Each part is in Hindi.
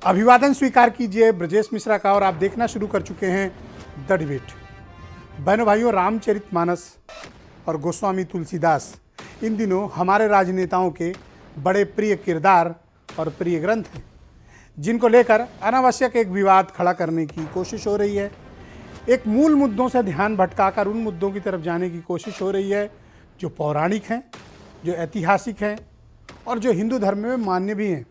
अभिवादन स्वीकार कीजिए ब्रजेश मिश्रा का और आप देखना शुरू कर चुके हैं द डिबेट। बहनों भाइयों, रामचरितमानस और गोस्वामी तुलसीदास इन दिनों हमारे राजनेताओं के बड़े प्रिय किरदार और प्रिय ग्रंथ हैं, जिनको लेकर अनावश्यक एक विवाद खड़ा करने की कोशिश हो रही है। एक मूल मुद्दों से ध्यान भटकाकर उन मुद्दों की तरफ जाने की कोशिश हो रही है जो पौराणिक हैं, जो ऐतिहासिक हैं और जो हिंदू धर्म में मान्य भी हैं।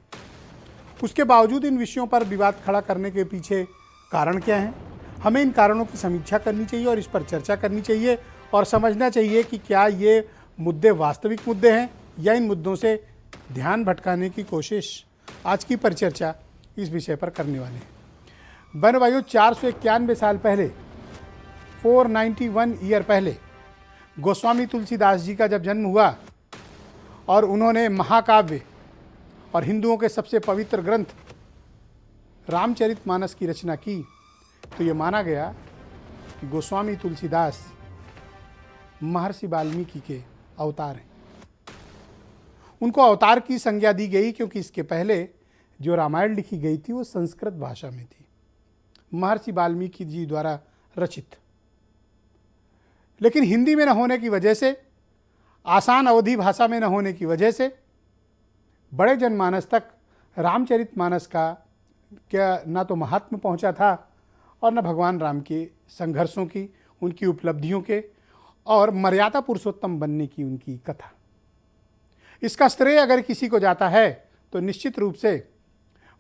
उसके बावजूद इन विषयों पर विवाद खड़ा करने के पीछे कारण क्या हैं? हमें इन कारणों की समीक्षा करनी चाहिए और इस पर चर्चा करनी चाहिए और समझना चाहिए कि क्या ये मुद्दे वास्तविक मुद्दे हैं या इन मुद्दों से ध्यान भटकाने की कोशिश। आज की परिचर्चा इस विषय पर करने वाले हैं। बहनों भाइयों, 491 साल पहले, 491 ईयर पहले गोस्वामी तुलसीदास जी का जब जन्म हुआ और उन्होंने महाकाव्य और हिंदुओं के सबसे पवित्र ग्रंथ रामचरितमानस की रचना की, तो ये माना गया कि गोस्वामी तुलसीदास महर्षि वाल्मीकि के अवतार हैं। उनको अवतार की संज्ञा दी गई क्योंकि इसके पहले जो रामायण लिखी गई थी वो संस्कृत भाषा में थी, महर्षि वाल्मीकि जी द्वारा रचित। लेकिन हिंदी में न होने की वजह से, आसान अवधि भाषा में न होने की वजह से बड़े जनमानस तक रामचरितमानस का क्या ना तो महात्म्य पहुंचा था और न भगवान राम के संघर्षों की, उनकी उपलब्धियों के और मर्यादा पुरुषोत्तम बनने की उनकी कथा। इसका श्रेय अगर किसी को जाता है तो निश्चित रूप से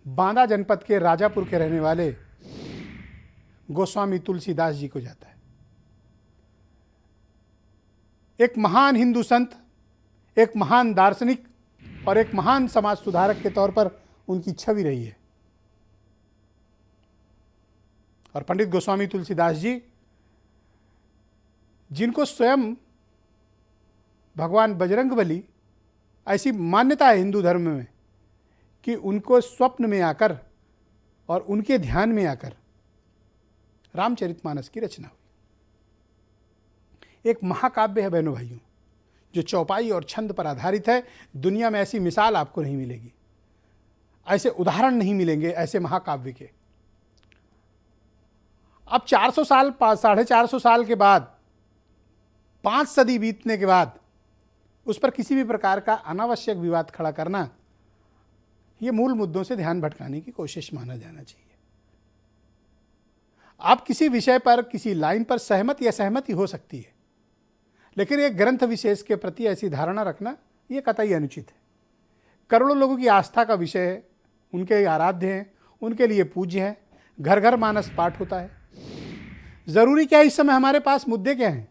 बांदा जनपद के राजापुर के रहने वाले गोस्वामी तुलसीदास जी को जाता है। एक महान हिंदू संत, एक महान दार्शनिक और एक महान समाज सुधारक के तौर पर उनकी छवि रही है। और पंडित गोस्वामी तुलसीदास जी, जिनको स्वयं भगवान बजरंगबली, ऐसी मान्यता है हिंदू धर्म में कि उनको स्वप्न में आकर और उनके ध्यान में आकर रामचरितमानस की रचना हुई। एक महाकाव्य है बहनों भाइयों, जो चौपाई और छंद पर आधारित है। दुनिया में ऐसी मिसाल आपको नहीं मिलेगी, ऐसे उदाहरण नहीं मिलेंगे ऐसे महाकाव्य के। अब 400 साल, 450 साल के बाद, 5 सदी बीतने के बाद उस पर किसी भी प्रकार का अनावश्यक विवाद खड़ा करना, यह मूल मुद्दों से ध्यान भटकाने की कोशिश माना जाना चाहिए। आप किसी विषय पर, किसी लाइन पर सहमत या असहमति हो सकती है, लेकिन एक ग्रंथ विशेष के प्रति ऐसी धारणा रखना यह कतई अनुचित है। करोड़ों लोगों की आस्था का विषय है, उनके आराध्य हैं, उनके लिए पूज्य हैं, घर घर मानस पाठ होता है। ज़रूरी क्या है इस समय हमारे पास मुद्दे क्या हैं?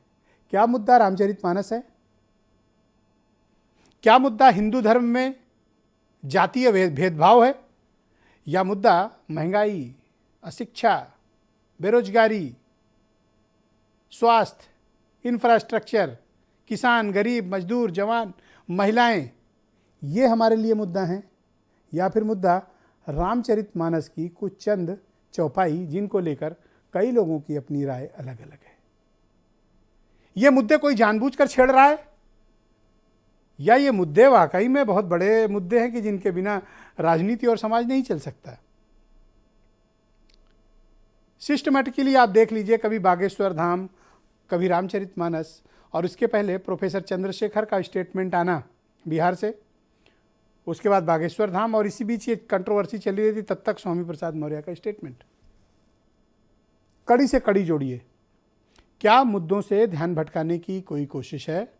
क्या मुद्दा रामचरितमानस है? क्या मुद्दा हिंदू धर्म में जातीय भेदभाव है? या मुद्दा महंगाई, अशिक्षा, बेरोजगारी, स्वास्थ्य, इंफ्रास्ट्रक्चर, किसान, गरीब, मजदूर, जवान, महिलाएं, ये हमारे लिए मुद्दा हैं? या फिर मुद्दा रामचरितमानस की कुछ चंद चौपाई, जिनको लेकर कई लोगों की अपनी राय अलग अलग है? ये मुद्दे कोई जानबूझकर छेड़ रहा है या ये मुद्दे वाकई में बहुत बड़े मुद्दे हैं कि जिनके बिना राजनीति और समाज नहीं चल सकता? सिस्टमैटिकली आप देख लीजिए, कभी बागेश्वर धाम, कभी रामचरितमानस, और उसके पहले प्रोफेसर चंद्रशेखर का स्टेटमेंट आना बिहार से, उसके बाद बागेश्वर धाम, और इसी बीच ये कंट्रोवर्सी चली रही थी तब तक स्वामी प्रसाद मौर्य का स्टेटमेंट। कड़ी से कड़ी जोड़िए, क्या मुद्दों से ध्यान भटकाने की कोई कोशिश है?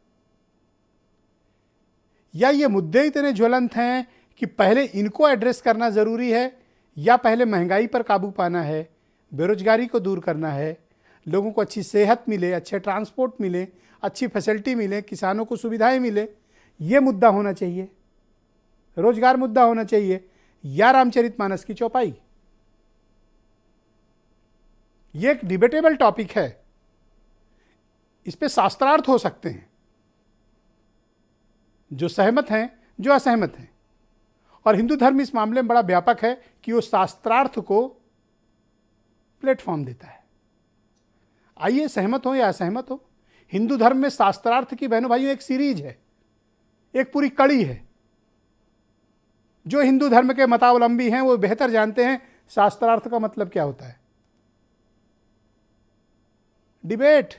या ये मुद्दे इतने ज्वलंत हैं कि पहले इनको एड्रेस करना ज़रूरी है, या पहले महंगाई पर काबू पाना है, बेरोजगारी को दूर करना है, लोगों को अच्छी सेहत मिले, अच्छे ट्रांसपोर्ट मिले, अच्छी फैसिलिटी मिले, किसानों को सुविधाएं मिले, ये मुद्दा होना चाहिए, रोजगार मुद्दा होना चाहिए, या रामचरितमानस की चौपाई? ये एक डिबेटेबल टॉपिक है, इस पे शास्त्रार्थ हो सकते हैं, जो सहमत हैं, जो असहमत हैं। और हिंदू धर्म इस मामले में बड़ा व्यापक है कि वो शास्त्रार्थ को प्लेटफॉर्म देता है। आइए, सहमत हो या असहमत हो, हिंदू धर्म में शास्त्रार्थ की बहनों भाइयों एक सीरीज है, एक पूरी कड़ी है। जो हिंदू धर्म के मतावलंबी हैं वो बेहतर जानते हैं शास्त्रार्थ का मतलब क्या होता है। डिबेट,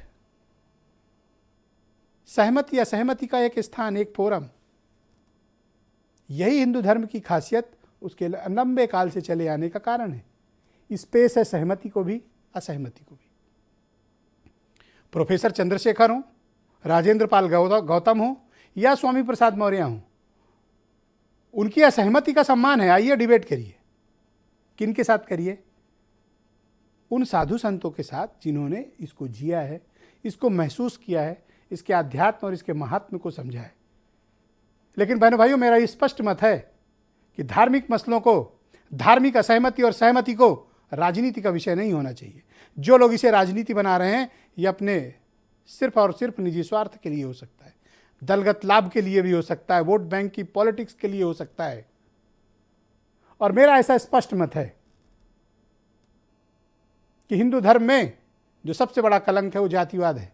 सहमति असहमति का एक स्थान, एक फोरम, यही हिंदू धर्म की खासियत उसके लंबे काल से चले आने का कारण है। स्पेस है सहमति को भी असहमति को भी। प्रोफेसर चंद्रशेखर हो, राजेंद्र पाल गौतम हो या स्वामी प्रसाद मौर्य हो, उनकी असहमति का सम्मान है। आइए डिबेट करिए। किन के साथ करिए? उन साधु संतों के साथ जिन्होंने इसको जिया है, इसको महसूस किया है, इसके आध्यात्म और इसके महात्म्य को समझा है। लेकिन बहनों भाइयों, मेरा ये स्पष्ट मत है कि धार्मिक मसलों को, धार्मिक असहमति और सहमति को राजनीति का विषय नहीं होना चाहिए। जो लोग इसे राजनीति बना रहे हैं, ये अपने सिर्फ और सिर्फ निजी स्वार्थ के लिए हो सकता है, दलगत लाभ के लिए भी हो सकता है, वोट बैंक की पॉलिटिक्स के लिए हो सकता है। और मेरा ऐसा स्पष्ट मत है कि हिंदू धर्म में जो सबसे बड़ा कलंक है वो जातिवाद है।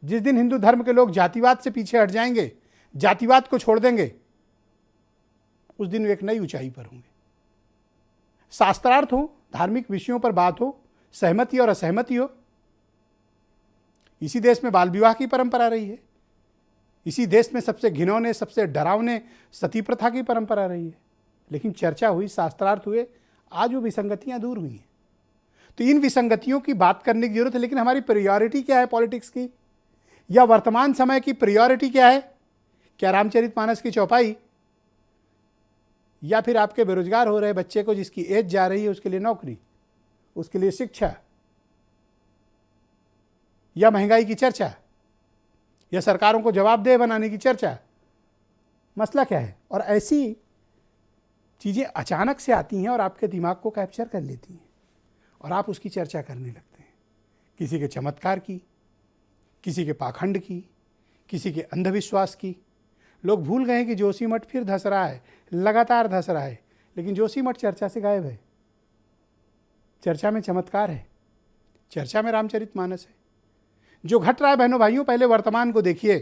जिस दिन हिंदू धर्म के लोग जातिवाद से पीछे हट जाएंगे, जातिवाद को छोड़ देंगे, उस दिन वे एक नई ऊंचाई पर होंगे। शास्त्रार्थ हो, धार्मिक विषयों पर बात हो, सहमति और असहमति हो। इसी देश में बाल विवाह की परंपरा रही है। इसी देश में सबसे घिनौने, सबसे डरावने सती प्रथा की परंपरा रही है। लेकिन चर्चा हुई, शास्त्रार्थ हुए, आज वो विसंगतियां दूर हुई हैं। तो इन विसंगतियों की बात करने की जरूरत है। लेकिन हमारी प्रायोरिटी क्या है पॉलिटिक्स की, या वर्तमान समय की प्रायोरिटी क्या है? क्या रामचरितमानस की चौपाई, या फिर आपके बेरोजगार हो रहे बच्चे को जिसकी एज जा रही है उसके लिए नौकरी, उसके लिए शिक्षा, या महंगाई की चर्चा, या सरकारों को जवाबदेह बनाने की चर्चा? मसला क्या है? और ऐसी चीज़ें अचानक से आती हैं और आपके दिमाग को कैप्चर कर लेती हैं और आप उसकी चर्चा करने लगते हैं। किसी के चमत्कार की, किसी के पाखंड की, किसी के अंधविश्वास की। लोग भूल गए कि जोशीमठ फिर धंस रहा है, लगातार धंस रहा है। लेकिन जोशीमठ चर्चा से गायब है। चर्चा में चमत्कार है, चर्चा में रामचरितमानस है। जो घट रहा है बहनों भाइयों, पहले वर्तमान को देखिए।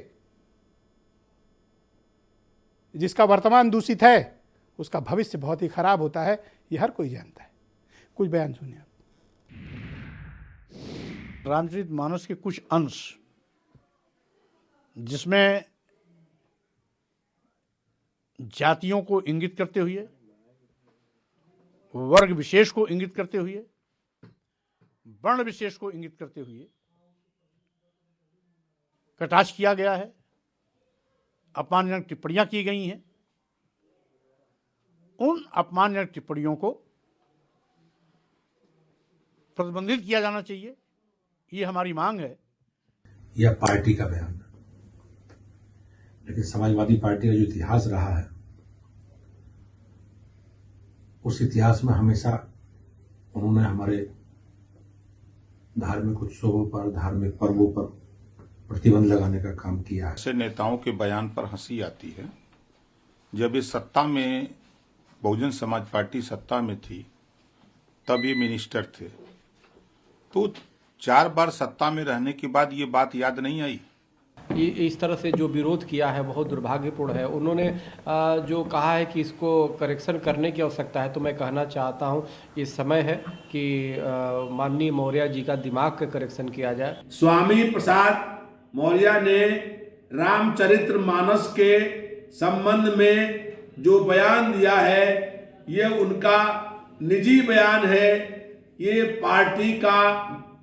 जिसका वर्तमान दूषित है उसका भविष्य बहुत ही खराब होता है, ये हर कोई जानता है। कुछ बयान सुनिए आप। रामचरितमानस के कुछ अंश जिसमें जातियों को इंगित करते हुए, वर्ग विशेष को इंगित करते हुए, वर्ण विशेष को इंगित करते हुए कटाक्ष किया गया है, अपमानजनक टिप्पणियां की गई हैं। उन अपमानजनक टिप्पणियों को प्रतिबंधित किया जाना चाहिए, ये हमारी मांग है। यह पार्टी का बयान, लेकिन समाजवादी पार्टी का जो इतिहास रहा है, उस इतिहास में हमेशा उन्होंने हमारे धार्मिक उत्सवों पर, धार्मिक पर्वों पर प्रतिबंध लगाने का काम किया है। ऐसे नेताओं के बयान पर हंसी आती है। जब ये सत्ता में, बहुजन समाज पार्टी सत्ता में थी, तब ये मिनिस्टर थे, तो 4 बार सत्ता में रहने के बाद ये बात याद नहीं आई। इस तरह से जो विरोध किया है बहुत दुर्भाग्यपूर्ण है। उन्होंने जो कहा है कि इसको करेक्शन करने की आवश्यकता है, तो मैं कहना चाहता हूं ये समय है कि माननीय मौर्य जी का दिमाग का करेक्शन किया जाए। स्वामी प्रसाद मौर्य ने रामचरितमानस के संबंध में जो बयान दिया है, ये उनका निजी बयान है, ये पार्टी का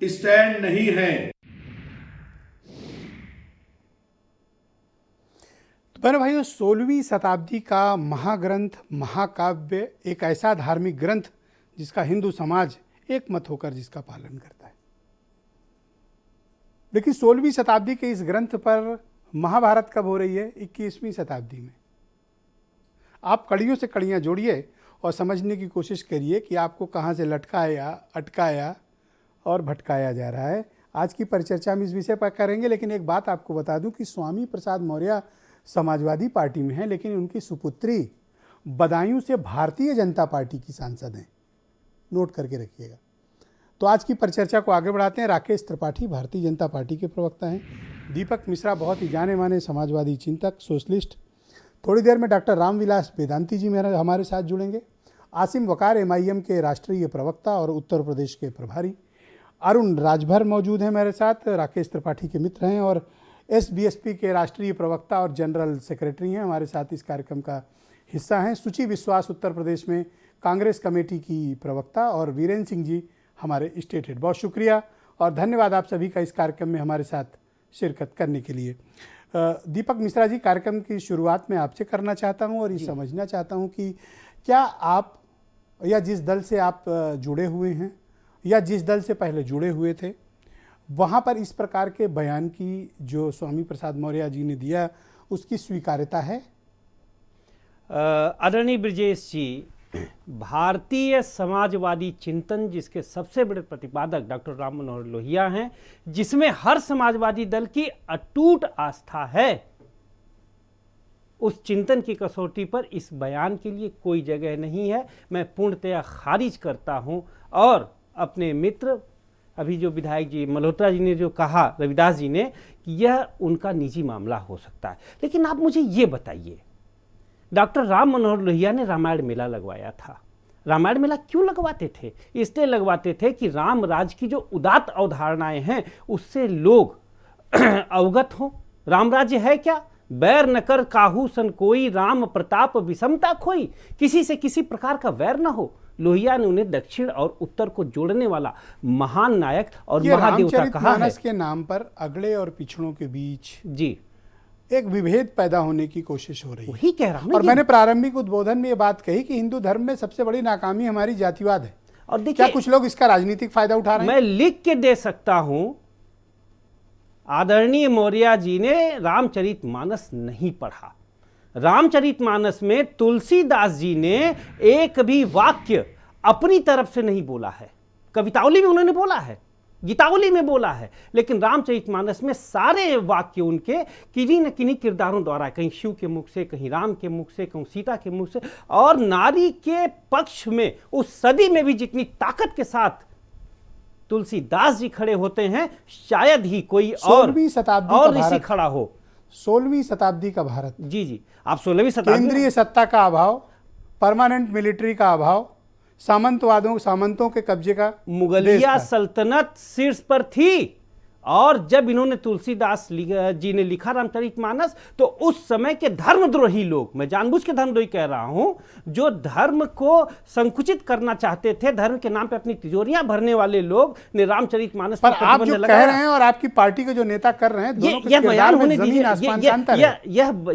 स्टैंड नहीं है। पर भाइयों, 16वीं शताब्दी का महाग्रंथ, महाकाव्य, एक ऐसा धार्मिक ग्रंथ जिसका हिंदू समाज एक मत होकर जिसका पालन करता है। लेकिन 16वीं शताब्दी के इस ग्रंथ पर महाभारत कब हो रही है? 21वीं शताब्दी में। आप कड़ियों से कड़ियाँ जोड़िए और समझने की कोशिश करिए कि आपको कहाँ से लटकाया, अटकाया और भटकाया जा रहा है। आज की परिचर्चा में इस विषय पर करेंगे। लेकिन एक बात आपको बता दूं कि स्वामी प्रसाद मौर्य समाजवादी पार्टी में हैं, लेकिन उनकी सुपुत्री बदायूं से भारतीय जनता पार्टी की सांसद हैं। नोट करके रखिएगा। तो आज की परिचर्चा को आगे बढ़ाते हैं। राकेश त्रिपाठी भारतीय जनता पार्टी के प्रवक्ता हैं। दीपक मिश्रा बहुत ही जाने माने समाजवादी चिंतक, सोशलिस्ट। थोड़ी देर में डॉक्टर रामविलास वेदांती जी मेरा हमारे साथ जुड़ेंगे। आसिम वकार एमआईएम के राष्ट्रीय प्रवक्ता और उत्तर प्रदेश के प्रभारी। अरुण राजभर मौजूद हैं मेरे साथ, राकेश त्रिपाठी के मित्र हैं और एसबीएसपी के राष्ट्रीय प्रवक्ता और जनरल सेक्रेटरी हैं, हमारे साथ इस कार्यक्रम का हिस्सा हैं। सुची विश्वास उत्तर प्रदेश में कांग्रेस कमेटी की प्रवक्ता और वीरेंद्र सिंह जी हमारे स्टेट हेड। बहुत शुक्रिया और धन्यवाद आप सभी का इस कार्यक्रम में हमारे साथ शिरकत करने के लिए। दीपक मिश्रा जी, कार्यक्रम की शुरुआत में आपसे करना चाहता हूं और ये समझना चाहता हूं कि क्या आप या जिस दल से आप जुड़े हुए हैं या जिस दल से पहले जुड़े हुए थे, वहाँ पर इस प्रकार के बयान की जो स्वामी प्रसाद मौर्य जी ने दिया उसकी स्वीकार्यता है? आदरणीय ब्रजेश जी, भारतीय समाजवादी चिंतन जिसके सबसे बड़े प्रतिपादक डॉक्टर राम मनोहर लोहिया हैं, जिसमें हर समाजवादी दल की अटूट आस्था है, उस चिंतन की कसौटी पर इस बयान के लिए कोई जगह नहीं है। मैं पूर्णतया खारिज करता हूं। और अपने मित्र अभी जो विधायक जी मल्होत्रा जी ने जो कहा, रविदास जी ने, कि यह उनका निजी मामला हो सकता है, लेकिन आप मुझे ये बताइए, डॉक्टर राम मनोहर लोहिया ने रामायण मेला लगवाया था। रामायण मेला क्यों लगवाते थे? इसलिए लगवाते थे कि राम राज की जो उदात्त अवधारणाएं हैं उससे लोग अवगत हों। राम राज्य है क्या? बैर न कर काहू सन कोई, राम प्रताप विषमता खोई, किसी से किसी प्रकार का वैर न हो। लोहिया ने उन्हें दक्षिण और उत्तर को जोड़ने वाला महान नायक और महादेवता कहा है। के नाम पर अगड़े और पिछड़ों के बीच जी एक विभेद पैदा होने की कोशिश हो रही है। वही कह रहा हूं। और मैंने प्रारंभिक उद्बोधन में ये बात कही कि हिंदू धर्म में सबसे बड़ी नाकामी हमारी जातिवाद है। और देखिए, क्या कुछ लोग इसका राजनीतिक फायदा उठा रहे हैं? मैं लिख के दे सकता हूं, आदरणीय मौर्य जी ने रामचरितमानस नहीं पढ़ा। रामचरितमानस में तुलसीदास जी ने एक भी वाक्य अपनी तरफ से नहीं बोला है। कवितावली में उन्होंने बोला है, गीतावली में बोला है, लेकिन रामचरितमानस में सारे वाक्य उनके किन्हीं न किन्हीं किरदारों द्वारा, कहीं शिव के मुख से, कहीं राम के मुख से, कहीं सीता के मुख से, और नारी के पक्ष में उस सदी में भी जितनी ताकत के साथ तुलसीदास जी खड़े होते हैं, शायद ही कोई और 16वीं शताब्दी का ऋषि भारत खड़ा हो। 16वीं शताब्दी का भारत, जी जी, आप 16वीं शताब्दी, केंद्रीय सत्ता का अभाव, परमानेंट मिलिट्री का अभाव, सामंतों के कब्जे का, मुगलिया सल्तनत शीर्ष पर थी। और जब इन्होंने तुलसीदास जी ने लिखा रामचरितमानस, तो उस समय के धर्मद्रोही लोग, मैं जानबूझ के धर्मद्रोही कह रहा हूं, जो धर्म को संकुचित करना चाहते थे, धर्म के नाम पे अपनी तिजोरियां भरने वाले लोग ने रामचरितमानस पर आप जो कह रहे हैं और आपकी पार्टी के जो नेता कर रहे हैं, दोनों के किरदार में जमीन आसमान का अंतर है।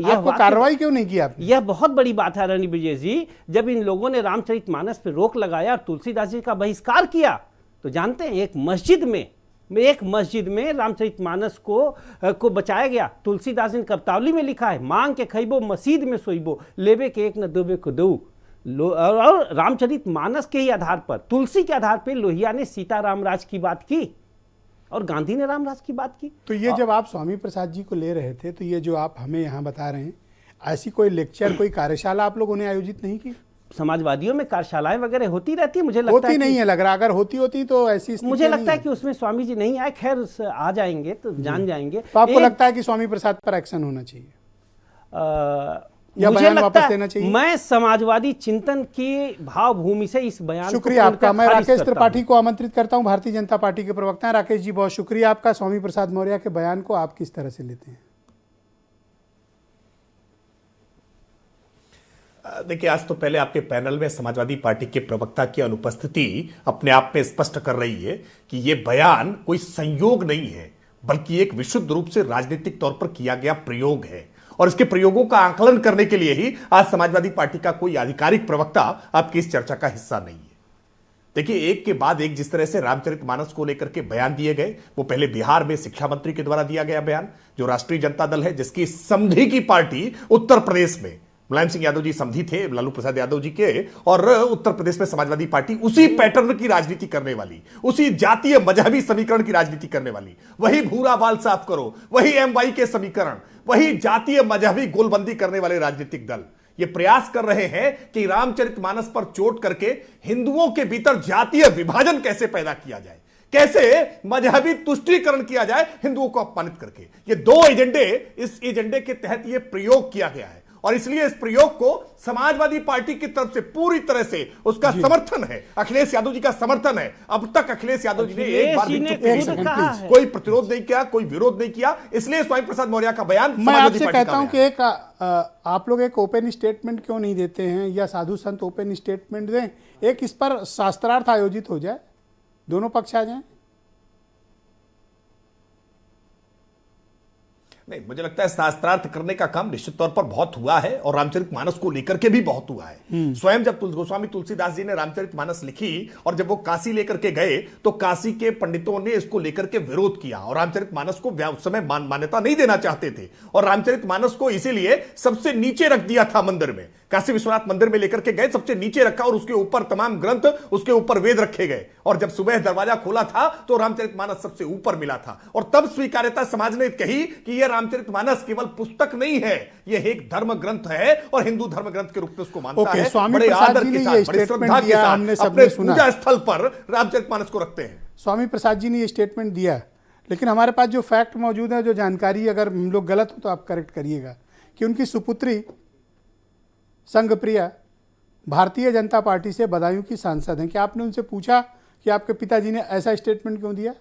आपको कार्रवाई क्यों नहीं की आपने? यह बहुत बड़ी बात है रणजीत विजय जी। जब इन लोगों ने रामचरितमानस पे रोक लगाया और तुलसीदास जी का बहिष्कार किया, तो जानते हैं एक मस्जिद में रामचरितमानस को बचाया गया। तुलसीदास ने कवितावली में लिखा है, मांग के खइबो मस्जिद में सोइबो, लेबे के एक न दोबे को दो। और रामचरितमानस के ही आधार पर, तुलसी के आधार पर लोहिया ने सीता रामराज की बात की और गांधी ने रामराज की बात की। तो ये जब आप स्वामी प्रसाद जी को ले रहे थे, तो ये जो आप हमें यहाँ बता रहे हैं, ऐसी कोई लेक्चर, कोई कार्यशाला आप लोगों ने आयोजित नहीं की? समाजवादियों में कार्यशालाएं वगैरह होती रहती है, मुझे लगता है नहीं है, लग रहा अगर होती तो ऐसी मुझे लगता है कि उसमें स्वामी जी नहीं आए। खैर आ जाएंगे तो जान जाएंगे। तो आपको लगता है कि स्वामी प्रसाद पर एक्शन होना चाहिए या मुझे बयान लगता वापस लेना चाहिए? मैं समाजवादी चिंतन की भावभूमि से इस बयान शुक्रिया आपका। मैं राकेश त्रिपाठी को आमंत्रित करता हूं, भारतीय जनता पार्टी के प्रवक्ता हैं। राकेश जी, बहुत शुक्रिया आपका। स्वामी प्रसाद मौर्य के बयान को आप किस तरह से लेते हैं? देखिए, आज तो पहले आपके पैनल में समाजवादी पार्टी के प्रवक्ता की अनुपस्थिति अपने आप में स्पष्ट कर रही है कि यह बयान कोई संयोग नहीं है, बल्कि एक विशुद्ध रूप से राजनीतिक तौर पर किया गया प्रयोग है। और इसके प्रयोगों का आकलन करने के लिए ही आज समाजवादी पार्टी का कोई आधिकारिक प्रवक्ता आपकी इस चर्चा का हिस्सा नहीं है। देखिए, एक के बाद एक जिस तरह से रामचरितमानस को लेकर के बयान दिए गए, वो पहले बिहार में शिक्षा मंत्री के द्वारा दिया गया बयान, जो राष्ट्रीय जनता दल है, जिसकी समधी की पार्टी उत्तर प्रदेश में, मुलायम सिंह यादव जी समधी थे लालू प्रसाद यादव जी के, और उत्तर प्रदेश में समाजवादी पार्टी उसी पैटर्न की राजनीति करने वाली, उसी जातीय मजहबी समीकरण की राजनीति करने वाली, वही भूरा बाल साफ करो, वही एमवाई के समीकरण, वही जातीय मजहबी गोलबंदी करने वाले राजनीतिक दल ये प्रयास कर रहे हैं कि रामचरितमानस पर चोट करके हिंदुओं के भीतर जातीय विभाजन कैसे पैदा किया जाए, कैसे मजहबी तुष्टीकरण किया जाए हिंदुओं को अपमानित करके। ये दो एजेंडे, इस एजेंडे के तहत ये प्रयोग किया गया है। और इसलिए इस प्रयोग को समाजवादी पार्टी की तरफ से पूरी तरह से उसका समर्थन है, अखिलेश यादव जी का समर्थन है। अब तक अखिलेश यादव जी ने एक बार भी कोई प्रतिरोध नहीं किया, कोई विरोध नहीं किया, इसलिए स्वामी प्रसाद मौर्य का बयान मैं आपसे कहता हूं कि एक आप लोग एक ओपन स्टेटमेंट क्यों नहीं देते हैं, या साधु संत ओपन स्टेटमेंट दें, एक इस पर शास्त्रार्थ आयोजित हो जाए, दोनों पक्ष आ जाएं। नहीं, मुझे लगता है शास्त्रार्थ करने का काम निश्चित तौर पर बहुत हुआ है और रामचरितमानस को लेकर के भी बहुत हुआ है। स्वयं जब गोस्वामी तुलसीदास जी ने रामचरितमानस लिखी और जब वो काशी लेकर के गए तो काशी के पंडितों ने इसको लेकर के विरोध किया और रामचरितमानस को उस समय मान्यता नहीं देना चाहते थे और रामचरितमानस को इसीलिए सबसे नीचे रख दिया था मंदिर में, काशी विश्वनाथ मंदिर में लेकर के गए, सबसे नीचे रखा और उसके ऊपर तमाम ग्रंथ, उसके ऊपर वेद रखे गए और जब सुबह दरवाजा खोला था तो रामचरितमानस सबसे ऊपर मिला था और तब स्वीकार्यता समाज ने कही कि यह रामचरितमानस केवल पुस्तक नहीं है, यह एक धर्म ग्रंथ है और हिंदू धर्म ग्रंथ के रूप में उसको मानता है। बड़े आदर के साथ, बड़े श्रद्धा के साथ अपने पूजा स्थल पर रामचरितमानस को रखते हैं। स्वामी प्रसाद जी ने ये स्टेटमेंट दिया, लेकिन हमारे पास जो फैक्ट मौजूद है, जो जानकारी, अगर हम लोग गलत हो तो आप करेक्ट करिएगा, कि उनकी सुपुत्री संघप्रिया भारतीय जनता पार्टी से बदायूं की सांसद हैं। क्या आपने उनसे पूछा कि आपके पिताजी ने ऐसा स्टेटमेंट क्यों दिया?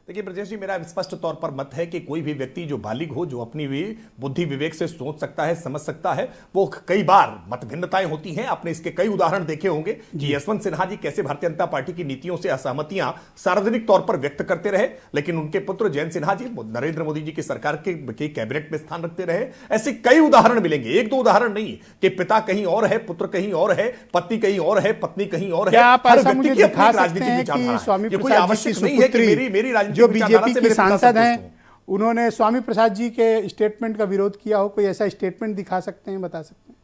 देखिए ब्रजेश जी, मेरा स्पष्ट तौर पर मत है कि कोई भी व्यक्ति जो बालिग हो, जो अपनी भी बुद्धि विवेक से सोच सकता है, समझ सकता है, वो कई बार मत भिन्नताएं होती हैं। आपने इसके कई उदाहरण देखे होंगे कि यशवंत सिन्हा जी कैसे भारतीय जनता पार्टी की नीतियों से असहमतियां सार्वजनिक तौर पर व्यक्त करते रहे, लेकिन उनके पुत्र जयंत सिन्हा जी नरेंद्र मोदी जी की सरकार के कैबिनेट में स्थान रखते रहे। ऐसे कई उदाहरण मिलेंगे, एक दो उदाहरण नहीं, कि पिता कहीं और है, पुत्र कहीं और है, पत्नी कहीं और है, पत्नी कहीं और है। हर व्यक्ति की अपनी राजनीतिक विचारधारा है, ये कोई आवश्यक नहीं है कि मेरी राजनीतिक जो बीजेपी की सांसद हैं उन्होंने स्वामी प्रसाद जी के स्टेटमेंट का विरोध किया हो, कोई ऐसा स्टेटमेंट दिखा सकते हैं, बता सकते हैं?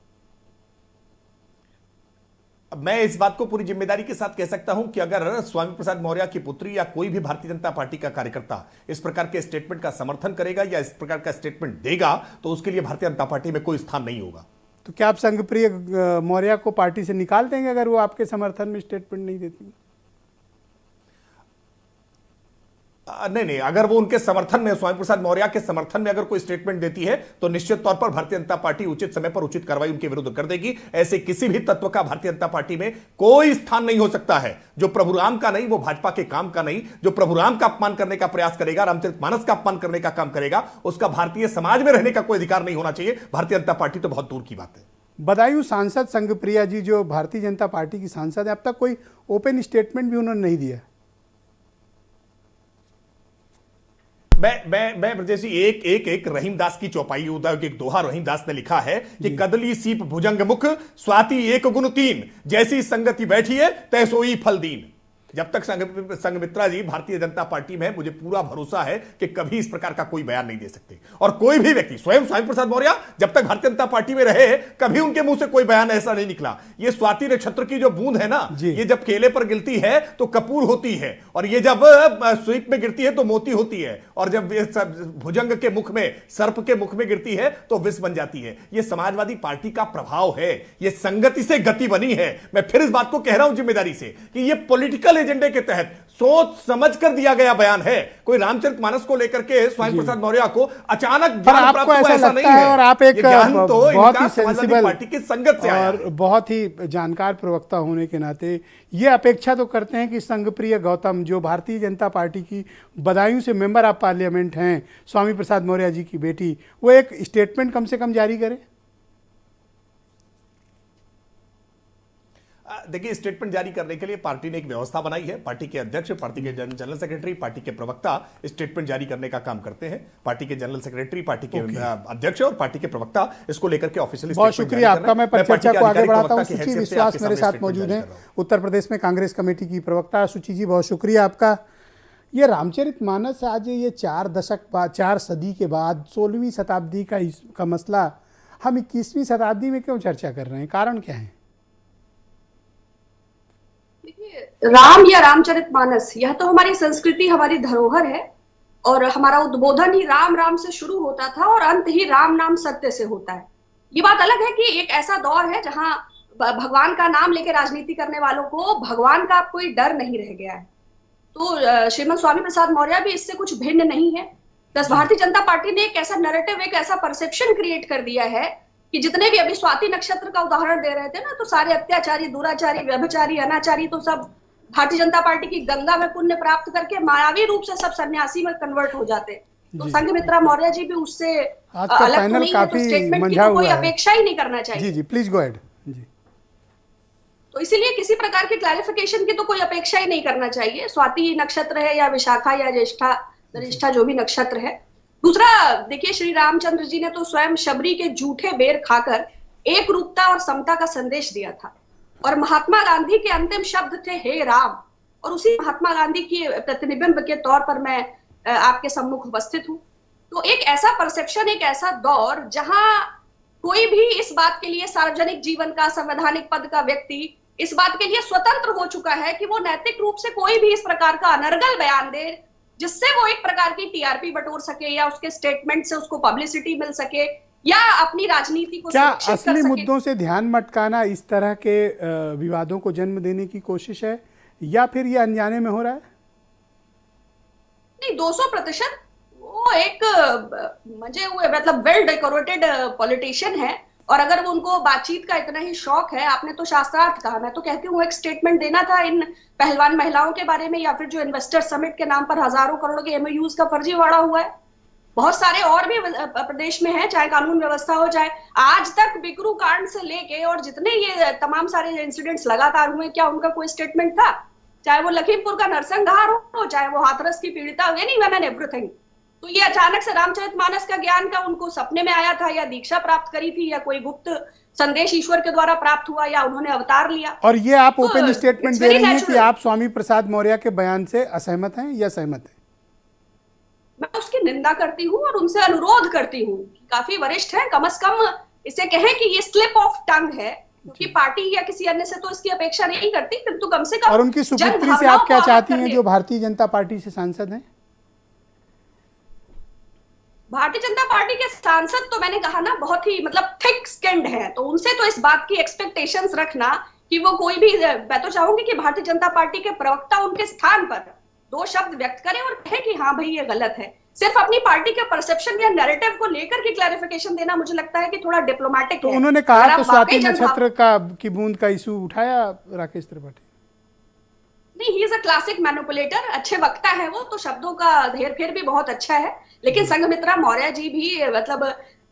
अब मैं इस बात को पूरी जिम्मेदारी के साथ कह सकता हूं कि अगर स्वामी प्रसाद मौर्य की पुत्री या कोई भी भारतीय जनता पार्टी का कार्यकर्ता इस प्रकार के स्टेटमेंट का समर्थन करेगा या इस प्रकार का स्टेटमेंट देगा तो उसके लिए भारतीय जनता पार्टी में कोई स्थान नहीं होगा। तो क्या आप संघप्रिय मौर्य को पार्टी से निकाल देंगे अगर वो आपके समर्थन में स्टेटमेंट नहीं देती? नहीं, अगर वो उनके समर्थन में, स्वामी प्रसाद मौर्य के समर्थन में अगर कोई स्टेटमेंट देती है तो निश्चित तौर पर भारतीय जनता पार्टी उचित समय पर उचित कार्रवाई उनके विरुद्ध कर देगी। ऐसे किसी भी तत्व का भारतीय जनता पार्टी में कोई स्थान नहीं हो सकता है जो प्रभु राम का नहीं, वो भाजपा के काम का नहीं। जो प्रभु राम का अपमान करने का प्रयास करेगा, रामचरितमानस का अपमान करने का काम करेगा, उसका भारतीय समाज में रहने का कोई अधिकार नहीं होना चाहिए। भारतीय जनता पार्टी तो बहुत दूर की बात है। बदायूं सांसद संघप्रिया जी जो भारतीय जनता पार्टी की सांसद है, अब तक कोई ओपन स्टेटमेंट भी उन्होंने नहीं दिया। मैं ब्रजेश जी एक रहीमदास की चौपाई, एक दोहा रहीमदास ने लिखा है कि कदली सीप भुजंग मुख स्वाति एक गुण तीन, जैसी संगति बैठी है तैसोई फल दीन। जब तक संघमित्रा जी भारतीय जनता पार्टी में, मुझे पूरा भरोसा है कि कभी इस प्रकार का कोई बयान नहीं दे सकते। और कोई भी व्यक्ति, स्वयं स्वामी प्रसाद मौर्य जब तक भारतीय जनता पार्टी में रहे, कभी उनके मुंह से कोई बयान ऐसा नहीं निकला। ये स्वाति नक्षत्र की जो बूंद है ना, ये जब केले पर गिरती है तो कपूर होती है, और ये जब स्वीप में गिरती है तो मोती होती है, और जब भुजंग के मुख में, सर्प के मुख में गिरती है तो विष बन जाती है। ये समाजवादी पार्टी का प्रभाव है, ये संगति से गति बनी है। मैं फिर इस बात को कह रहा हूं जिम्मेदारी से कि ये पॉलिटिकल एजेंडे के तहत सोच समझ कर दिया गया बयान है। कोई रामचरितमानस को लेकर के स्वामी प्रसाद मौर्य को अचानक ज्ञान प्राप्त हुआ ऐसा नहीं है। और आप एक तो बहुत ही सेंसिबल पार्टी की संगत से और बहुत ही जानकार प्रवक्ता होने के नाते ये अपेक्षा तो करते हैं कि संघप्रिय गौतम जो भारतीय जनता पार्टी की बदायूं से मेंबर ऑफ पार्लियामेंट हैं, स्वामी प्रसाद मौर्य जी की बेटी, वो एक स्टेटमेंट कम से कम जारी करें। देखिए, स्टेटमेंट जारी करने के लिए पार्टी ने एक व्यवस्था बनाई है। पार्टी के अध्यक्ष, पार्टी के जनरल सेक्रेटरी, पार्टी के प्रवक्ता स्टेटमेंट जारी करने का काम करते हैं। पार्टी के जनरल सेक्रेटरी, पार्टी के अध्यक्ष और पार्टी के प्रवक्ता इसको लेकर के ऑफिशियली बहुत शुक्रिया आपका। मैं चर्चा को आगे बढ़ाता हूं। सुचि विश्वास मेरे साथ मौजूद हैं, उत्तर प्रदेश में कांग्रेस कमेटी की प्रवक्ता। सुचि जी, बहुत शुक्रिया आपका। ये रामचरितमानस आज ये 4 दशक बाद, 4 सदी के बाद 16वीं शताब्दी का मसला हम 21वीं शताब्दी में क्यों चर्चा कर रहे हैं? कारण क्या है? राम या रामचरितमानस, यह तो हमारी संस्कृति, हमारी धरोहर है, और हमारा उद्बोधन ही राम राम से शुरू होता था और अंत ही राम नाम सत्य से होता है। ये बात अलग है कि एक ऐसा दौर है जहां भगवान का नाम लेके राजनीति करने वालों को भगवान का कोई डर नहीं रह गया है। तो श्रीमद स्वामी प्रसाद मौर्य भी इससे कुछ भिन्न नहीं है। प्लस भारतीय जनता पार्टी ने एक ऐसा नैरेटिव, एक ऐसा परसेप्शन क्रिएट कर दिया है कि जितने भी अभी स्वाति नक्षत्र का उदाहरण दे रहे थे ना, तो सारे अत्याचारी, दुराचारी, व्यभिचारी, अनाचारी तो सब भारतीय जनता पार्टी की गंगा में पुण्य प्राप्त करके मायावी रूप से सब सन्यासी में कन्वर्ट हो जाते। तो संघमित्रा मौर्य जी भी उससे आज का अलग तो पैनल नहीं है, तो काफी स्टेटमेंट की मंझा तो कोई हुआ है। अपेक्षा ही नहीं करना चाहिए। जी जी, प्लीज गो अहेड। जी, तो इसीलिए किसी प्रकार की क्लैरिफिकेशन की तो कोई अपेक्षा ही नहीं करना चाहिए। स्वाति नक्षत्र है या विशाखा या ज्येष्ठा जो भी नक्षत्र है। दूसरा, देखिए श्री रामचंद्र जी ने तो स्वयं शबरी के जूठे बेर खाकर एक रूपता और समता का संदेश दिया था, और महात्मा गांधी के अंतिम शब्द थे हे राम, और उसी महात्मा गांधी की प्रतिनिबिंब के तौर पर मैं आपके सम्मुख उपस्थित हूँ। तो एक ऐसा परसेप्शन, एक ऐसा दौर जहां कोई भी इस बात के लिए, सार्वजनिक जीवन का, संवैधानिक पद का व्यक्ति इस बात के लिए स्वतंत्र हो चुका है कि वो नैतिक रूप से कोई भी इस प्रकार का अनर्गल बयान दे जिससे वो एक प्रकार की टीआरपी बटोर सके, या उसके स्टेटमेंट से उसको पब्लिसिटी मिल सके, या अपनी राजनीति को क्या सुरक्षित कर असली सके। मुद्दों से ध्यान भटकाना इस तरह के विवादों को जन्म देने की कोशिश है, या फिर ये अनजाने में हो रहा है? नहीं, 200% वो एक मतलब वेल डेकोरेटेड पॉलिटिशियन है, और अगर वो उनको बातचीत का इतना ही शौक है, आपने तो शास्त्रार्थ कहा, मैं तो कहती हूँ एक स्टेटमेंट देना था इन पहलवान महिलाओं के बारे में, या फिर जो इन्वेस्टर समिट के नाम पर हजारों करोड़ के एमओयूज का फर्जीवाड़ा हुआ है। बहुत सारे और भी प्रदेश में है, चाहे कानून व्यवस्था हो, चाहे आज तक बिकरू कांड से लेके और जितने ये तमाम सारे इंसिडेंट्स लगातार हुए, क्या उनका कोई स्टेटमेंट था? चाहे वो लखीमपुर का नरसंहार हो, चाहे वो हाथरस की पीड़िता, एनी वुमेन एवरीथिंग। तो ये अचानक से रामचरितमानस का ज्ञान का उनको सपने में आया था, या दीक्षा प्राप्त करी थी, या कोई गुप्त संदेश ईश्वर के द्वारा प्राप्त हुआ, या उन्होंने अवतार लिया? और ये आप तो open statement it's they very रही हैं कि natural। आप स्वामी प्रसाद मौर्य के बयान से असहमत हैं या सहमत हैं? मैं उसकी निंदा करती हूँ और उनसे अनुरोध करती हूँ, काफी वरिष्ठ है, कम से कम इसे कहें कि ये स्लिप ऑफ टंग है, क्योंकि पार्टी या किसी अन्य से तो इसकी अपेक्षा नहीं करती, किंतु कम से कम और उनकी सुपुत्री से आप क्या चाहती हैं जो भारतीय जनता पार्टी से सांसद हैं? भारतीय जनता पार्टी के सांसद तो मैंने कहा ना बहुत ही मतलब थिक स्किन्ड है, तो उनसे तो इस बात की एक्सपेक्टेशंस रखना कि वो कोई भी, मैं तो चाहूंगी कि भारतीय जनता पार्टी के प्रवक्ता उनके स्थान पर दो शब्द व्यक्त करें और कहें कि हाँ भाई ये गलत है। सिर्फ अपनी पार्टी के परसेप्शन या नैरेटिव को लेकर के क्लैरिफिकेशन देना मुझे लगता है कि थोड़ा डिप्लोमेटिक तो है। उन्होंने कहा अगर तो आप स्वाति वाकई नक्षत्र की बूंद का इशू उठाया राकेश त्रिपाठी? नहीं, he is a classic manipulator, अच्छे वक्ता है वो, तो शब्दों का हेर फेर भी बहुत अच्छा है। लेकिन संघमित्रा मौर्य जी भी मतलब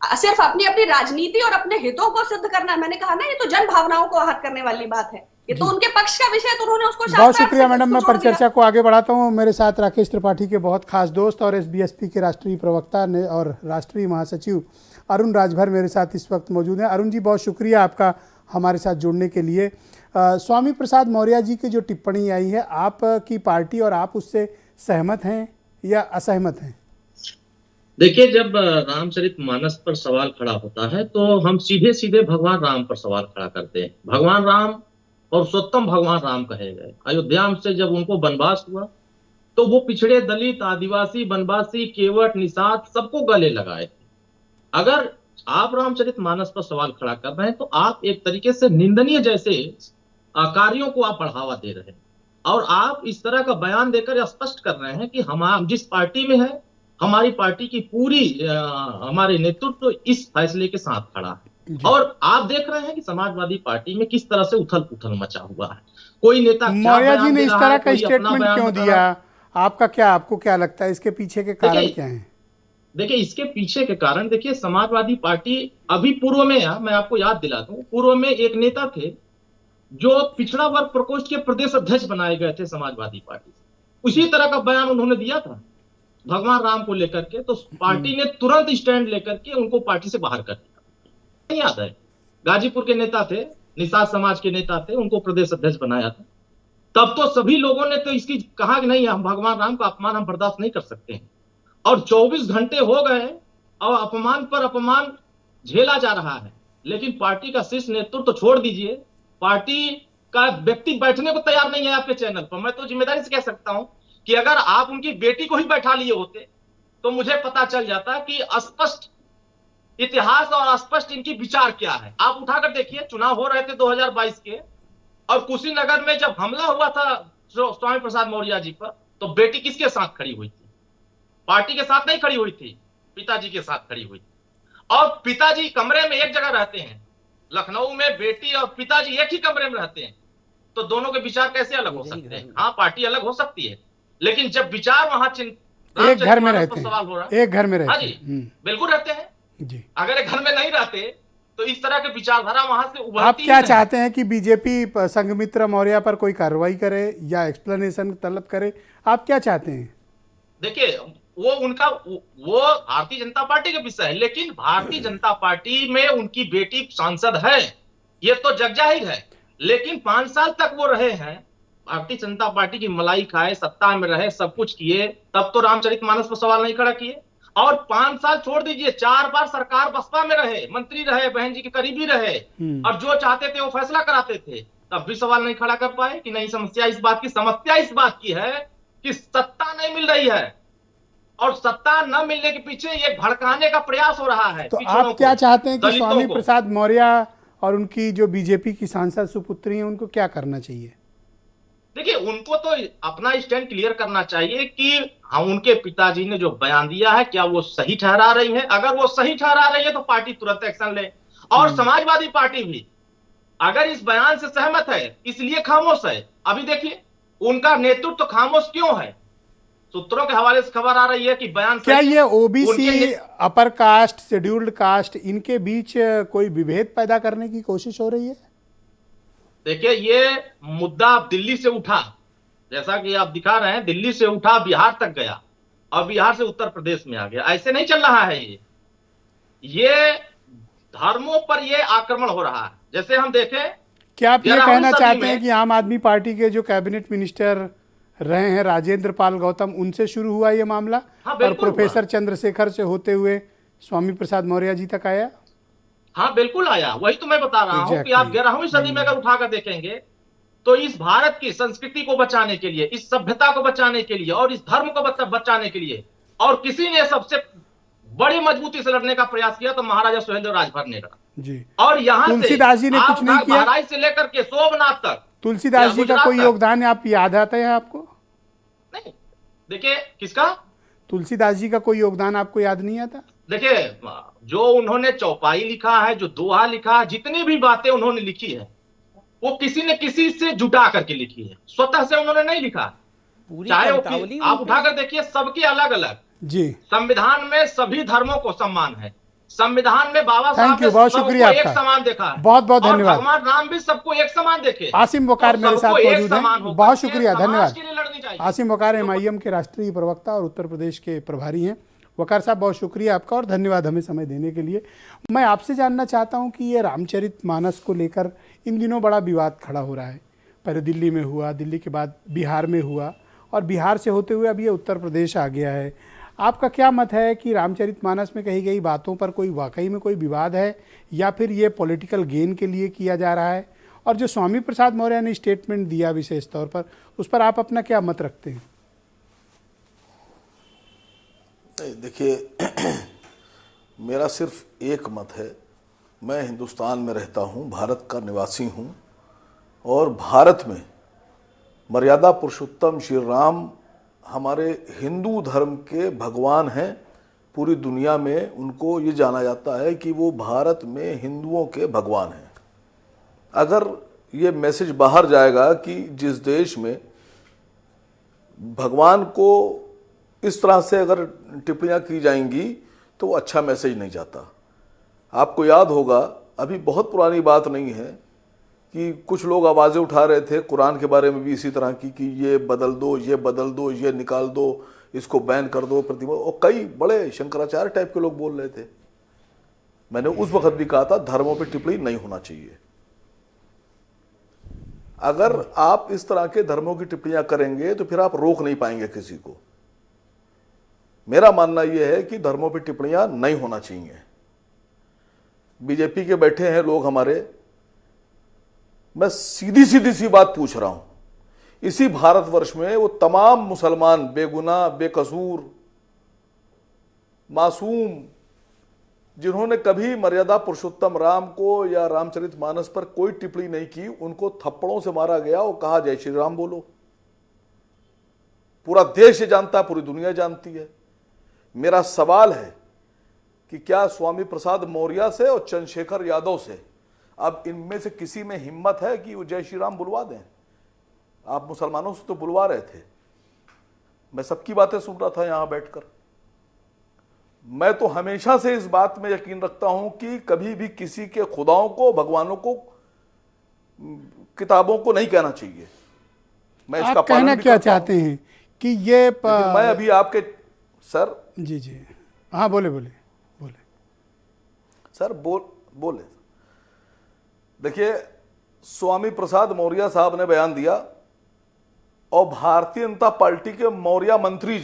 सिर्फ अपनी अपनी राजनीति और अपने हितों को सिद्ध करना, मैंने कहा ना, ये तो जन भावनाओं को आहत करने वाली बात है, ये तो उनके पक्ष का विषय, तो उन्होंने उसको बहुत शुक्रिया मैडम। मैं परिचर्चा को आगे बढ़ाता हूँ। मेरे साथ राकेश त्रिपाठी के बहुत खास दोस्त और एसबीएसपी के राष्ट्रीय प्रवक्ता और राष्ट्रीय महासचिव अरुण राजभर मेरे साथ इस वक्त मौजूद हैं। अरुण जी, बहुत शुक्रिया आपका हमारे साथ जुड़ने के लिए। स्वामी प्रसाद मौर्य जी की जो टिप्पणी आई है, आपकी पार्टी और आप उससे सहमत हैं या असहमत हैं? देखिए, जब रामचरितमानस पर सवाल खड़ा होता है तो हम सीधे सीधे भगवान राम पर सवाल खड़ा करते हैं। भगवान राम और स्वतम भगवान राम कहे गए। अयोध्या से जब उनको वनवास हुआ तो वो पिछड़े, दलित, आदिवासी, वनवासी, केवट, निषाद सबको गले लगाए। अगर आप रामचरितमानस पर सवाल खड़ा कर रहे हैं तो आप एक तरीके से निंदनीय जैसे कार्यों को आप बढ़ावा दे रहे हैं, और आप इस तरह का बयान देकर स्पष्ट कर रहे हैं कि हम जिस पार्टी में है, हमारी पार्टी की पूरी हमारे नेतृत्व इस फैसले के साथ खड़ा है। और आप देख रहे हैं कि समाजवादी पार्टी में किस तरह से उथल पुथल मचा हुआ है। कोई नेता मौर्य जी ने इस तरह का स्टेटमेंट क्यों दिया? आपको क्या लगता है इसके पीछे के कारण क्या हैं? देखिए, इसके पीछे के कारण, देखिए, समाजवादी पार्टी अभी पूर्व में, मैं आपको याद दिला दूं, पूर्व में एक नेता थे जो पिछड़ा वर्ग प्रकोष्ठ के प्रदेश अध्यक्ष बनाए गए थे समाजवादी पार्टी से। उसी तरह का बयान उन्होंने दिया था भगवान राम को लेकर के, तो पार्टी ने तुरंत स्टैंड लेकर के उनको पार्टी से बाहर कर दिया। नहीं याद है? गाजीपुर के नेता थे, निषाद समाज के नेता थे, उनको प्रदेश अध्यक्ष बनाया था। तब तो सभी लोगों ने तो इसकी कहा कि नहीं, हम भगवान राम का अपमान हम बर्दाश्त नहीं कर सकते हैं। और 24 घंटे हो गए और अपमान पर अपमान झेला जा रहा है, लेकिन पार्टी का शीर्ष नेतृत्व तो छोड़ दीजिए, पार्टी का व्यक्ति बैठने को तैयार नहीं है आपके चैनल पर। मैं तो जिम्मेदारी से कह सकता हूं कि अगर आप उनकी बेटी को ही बैठा लिए होते तो मुझे पता चल जाता कि स्पष्ट इतिहास और स्पष्ट इनकी विचार क्या है। आप उठाकर देखिए, चुनाव हो रहे थे 2022 के, और कुशीनगर में जब हमला हुआ था स्वामी प्रसाद मौर्य जी पर, तो बेटी किसके साथ खड़ी हुई थी? पार्टी के साथ नहीं खड़ी हुई थी, पिताजी के साथ खड़ी हुई। और पिताजी कमरे में एक जगह रहते हैं, लखनऊ में बेटी और पिताजी एक ही कमरे में रहते हैं, तो दोनों के विचार कैसे अलग हो सकते हैं? हाँ, पार्टी अलग हो सकती है, लेकिन जब विचार वहां एक घर में रहते सवाल हो रहा हैं, एक घर में रहते हाँ जी, बिल्कुल रहते हैं जी। अगर एक घर में नहीं रहते तो इस तरह के विचारधारा वहां से उभरती आप क्या नहीं। चाहते हैं कि बीजेपी संघमित्रा मौर्य पर कोई कार्रवाई करे या एक्सप्लेनेशन तलब करे? आप क्या चाहते हैं? देखिए, वो भारतीय जनता पार्टी का विषय है, लेकिन भारतीय जनता पार्टी में उनकी बेटी सांसद है, ये तो जग जाहिर है। लेकिन 5 साल तक वो रहे हैं, भारतीय जनता पार्टी की मलाई खाए, सत्ता में रहे, सब कुछ किए, तब तो रामचरितमानस पर सवाल नहीं खड़ा किए। और 5 साल छोड़ दीजिए, 4 बार सरकार बसपा में रहे, मंत्री रहे, बहन जी के करीबी रहे, और जो चाहते थे वो फैसला कराते थे, तब भी सवाल नहीं खड़ा कर पाए कि नहीं। समस्या इस बात की है कि सत्ता नहीं मिल रही है, और सत्ता न मिलने के पीछे ये भड़काने का प्रयास हो रहा है। तो आप क्या चाहते हैं कि स्वामी प्रसाद मौर्य और उनकी जो बीजेपी की सांसद सुपुत्री हैं, उनको क्या करना चाहिए? देखिए, उनको तो अपना स्टैंड क्लियर करना चाहिए कि हम, उनके पिताजी ने जो बयान दिया है, क्या वो सही ठहरा रही है? अगर वो सही ठहरा रही है तो पार्टी तुरंत एक्शन ले। और समाजवादी पार्टी भी अगर इस बयान से सहमत है, इसलिए खामोश है। अभी देखिए, उनका नेतृत्व तो खामोश क्यों है? सूत्रों के हवाले से खबर आ रही है कि बयान क्या ये OBC, upper caste, scheduled caste, इनके बीच कोई विभेद पैदा करने की कोशिश हो रही है? देखिए, ये मुद्दा दिल्ली से उठा, जैसा कि आप दिखा रहे हैं, दिल्ली से उठा, बिहार तक गया, और बिहार से उत्तर प्रदेश में आ गया। ऐसे नहीं चल रहा है ये धर्मों पर ये आक्रमण हो रहा है। जैसे हम देखें, क्या आप ये कहना चाहते हैं कि आम आदमी पार्टी के जो कैबिनेट मिनिस्टर रहे हैं राजेंद्र पाल गौतम, उनसे शुरू हुआ ये मामला? हाँ, और प्रोफेसर चंद्रशेखर से होते हुए स्वामी प्रसाद मौर्य जी तक आया? हाँ, बिल्कुल आया। वही तो मैं बता रहा हूं कि आप 11वीं सदी में अगर उठाकर देखेंगे तो इस भारत की संस्कृति को बचाने के लिए, इस सभ्यता को बचाने के लिए, और इस धर्म को बचाने के लिए, और किसी ने सबसे बड़ी मजबूती से लड़ने का प्रयास किया तो महाराजा सुहेलदेव राजभर ने लड़ा जी। और यहाँ तुलसीदास जी ने कुछ नहीं किया? बहराइच से लेकर के सोमनाथ तक तुलसीदास जी का कोई योगदान है, आप याद आता है आपको? नहीं। देखिए, किसका? तुलसीदास जी का कोई योगदान आपको याद नहीं आता? देखिए, जो उन्होंने चौपाई लिखा है, जो दोहा लिखा है, जितनी भी बातें उन्होंने लिखी है, वो किसी ने किसी से जुटा करके लिखी है, स्वतः से उन्होंने नहीं लिखा। चाहे वो आप उठाकर देखिए, सबकी अलग अलग जी। संविधान में सभी धर्मों को सम्मान है, संविधान में बाबा साहब ने बहुत शुक्रिया एक समान देखा है। बहुत बहुत धन्यवाद। भगवान राम भी सबको एक समान देखे। आसिम वकार मेरे साथ मौजूद हैं, बहुत शुक्रिया, धन्यवाद। चाहिए। आसिम वकार एमआईएम के राष्ट्रीय प्रवक्ता और उत्तर प्रदेश के प्रभारी हैं। वकार साहब, बहुत शुक्रिया आपका और धन्यवाद हमें समय देने के लिए। मैं आपसे जानना चाहता हूं कि ये रामचरितमानस को लेकर इन दिनों बड़ा विवाद खड़ा हो रहा है। पहले दिल्ली में हुआ, दिल्ली के बाद बिहार में हुआ, और बिहार से होते हुए अब ये उत्तर प्रदेश आ गया है। आपका क्या मत है कि रामचरितमानस में कही गई बातों पर कोई वाकई में कोई विवाद है, या फिर ये पॉलिटिकल गेन के लिए किया जा रहा है? और जो स्वामी प्रसाद मौर्य ने स्टेटमेंट दिया विशेष तौर पर, उस पर आप अपना क्या मत रखते हैं? देखिए, मेरा सिर्फ एक मत है। मैं हिंदुस्तान में रहता हूँ, भारत का निवासी हूँ, और भारत में मर्यादा पुरुषोत्तम श्री राम हमारे हिंदू धर्म के भगवान हैं। पूरी दुनिया में उनको ये जाना जाता है कि वो भारत में हिंदुओं के भगवान हैं। अगर ये मैसेज बाहर जाएगा कि जिस देश में भगवान को इस तरह से अगर टिप्पणियाँ की जाएंगी तो वो अच्छा मैसेज नहीं जाता। आपको याद होगा, अभी बहुत पुरानी बात नहीं है कि कुछ लोग आवाज़ें उठा रहे थे कुरान के बारे में भी इसी तरह की कि ये बदल दो, ये बदल दो, ये निकाल दो, इसको बैन कर दो, प्रतिमा, और कई बड़े शंकराचार्य टाइप के लोग बोल रहे थे। मैंने उस वक्त भी कहा था धर्मों पे टिप्पणी नहीं होना चाहिए। अगर आप इस तरह के धर्मों की टिप्पणियां करेंगे तो फिर आप रोक नहीं पाएंगे किसी को। मेरा मानना यह है कि धर्मों पे टिप्पणियां नहीं होना चाहिए। बीजेपी के बैठे हैं लोग हमारे, मैं सीधी सी बात पूछ रहा हूं, इसी भारतवर्ष में वो तमाम मुसलमान बेगुनाह, बेकसूर, मासूम, जिन्होंने कभी मर्यादा पुरुषोत्तम राम को या रामचरितमानस पर कोई टिप्पणी नहीं की, उनको थप्पड़ों से मारा गया और कहा जय श्री राम बोलो। पूरा देश ये जानता है, पूरी दुनिया जानती है। मेरा सवाल है कि क्या स्वामी प्रसाद मौर्य से और चंद्रशेखर यादव से अब इनमें से किसी में हिम्मत है कि वो जय श्री राम बुलवा दें? आप मुसलमानों से तो बुलवा रहे थे, मैं सबकी बातें सुन रहा था यहां बैठकर। मैं तो हमेशा से इस बात में यकीन रखता हूं कि कभी भी किसी के खुदाओं को, भगवानों को, किताबों को नहीं कहना चाहिए। मैं इसका आप कहना क्या चाहते हैं कि ये मैं अभी आपके सर जी हाँ बोले सर बोले देखिए, स्वामी प्रसाद मौर्य साहब ने बयान दिया और भारतीय जनता पार्टी के मौर्य मंत्री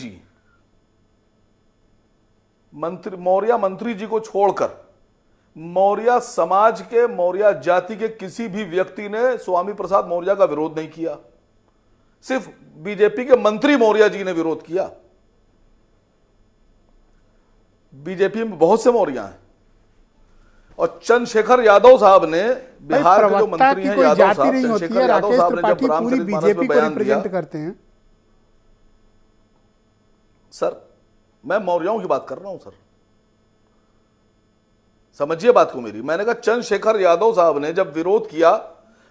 जी को छोड़कर मौर्य समाज के, मौर्य जाति के किसी भी व्यक्ति ने स्वामी प्रसाद मौर्य का विरोध नहीं किया। सिर्फ बीजेपी के मंत्री मौर्य जी ने विरोध किया। बीजेपी में बहुत से मौर्य हैं और चंद्रशेखर यादव साहब ने, बिहार के जो मंत्री हैं यादव साहब, चंद्रशेखर यादव साहब ने जब रामचरितमानस में बयान दिया, करते हैं सर मैं मौर्यों की बात कर रहा हूं सर, समझिए बात को मेरी। मैंने कहा चंद्रशेखर यादव साहब ने जब विरोध किया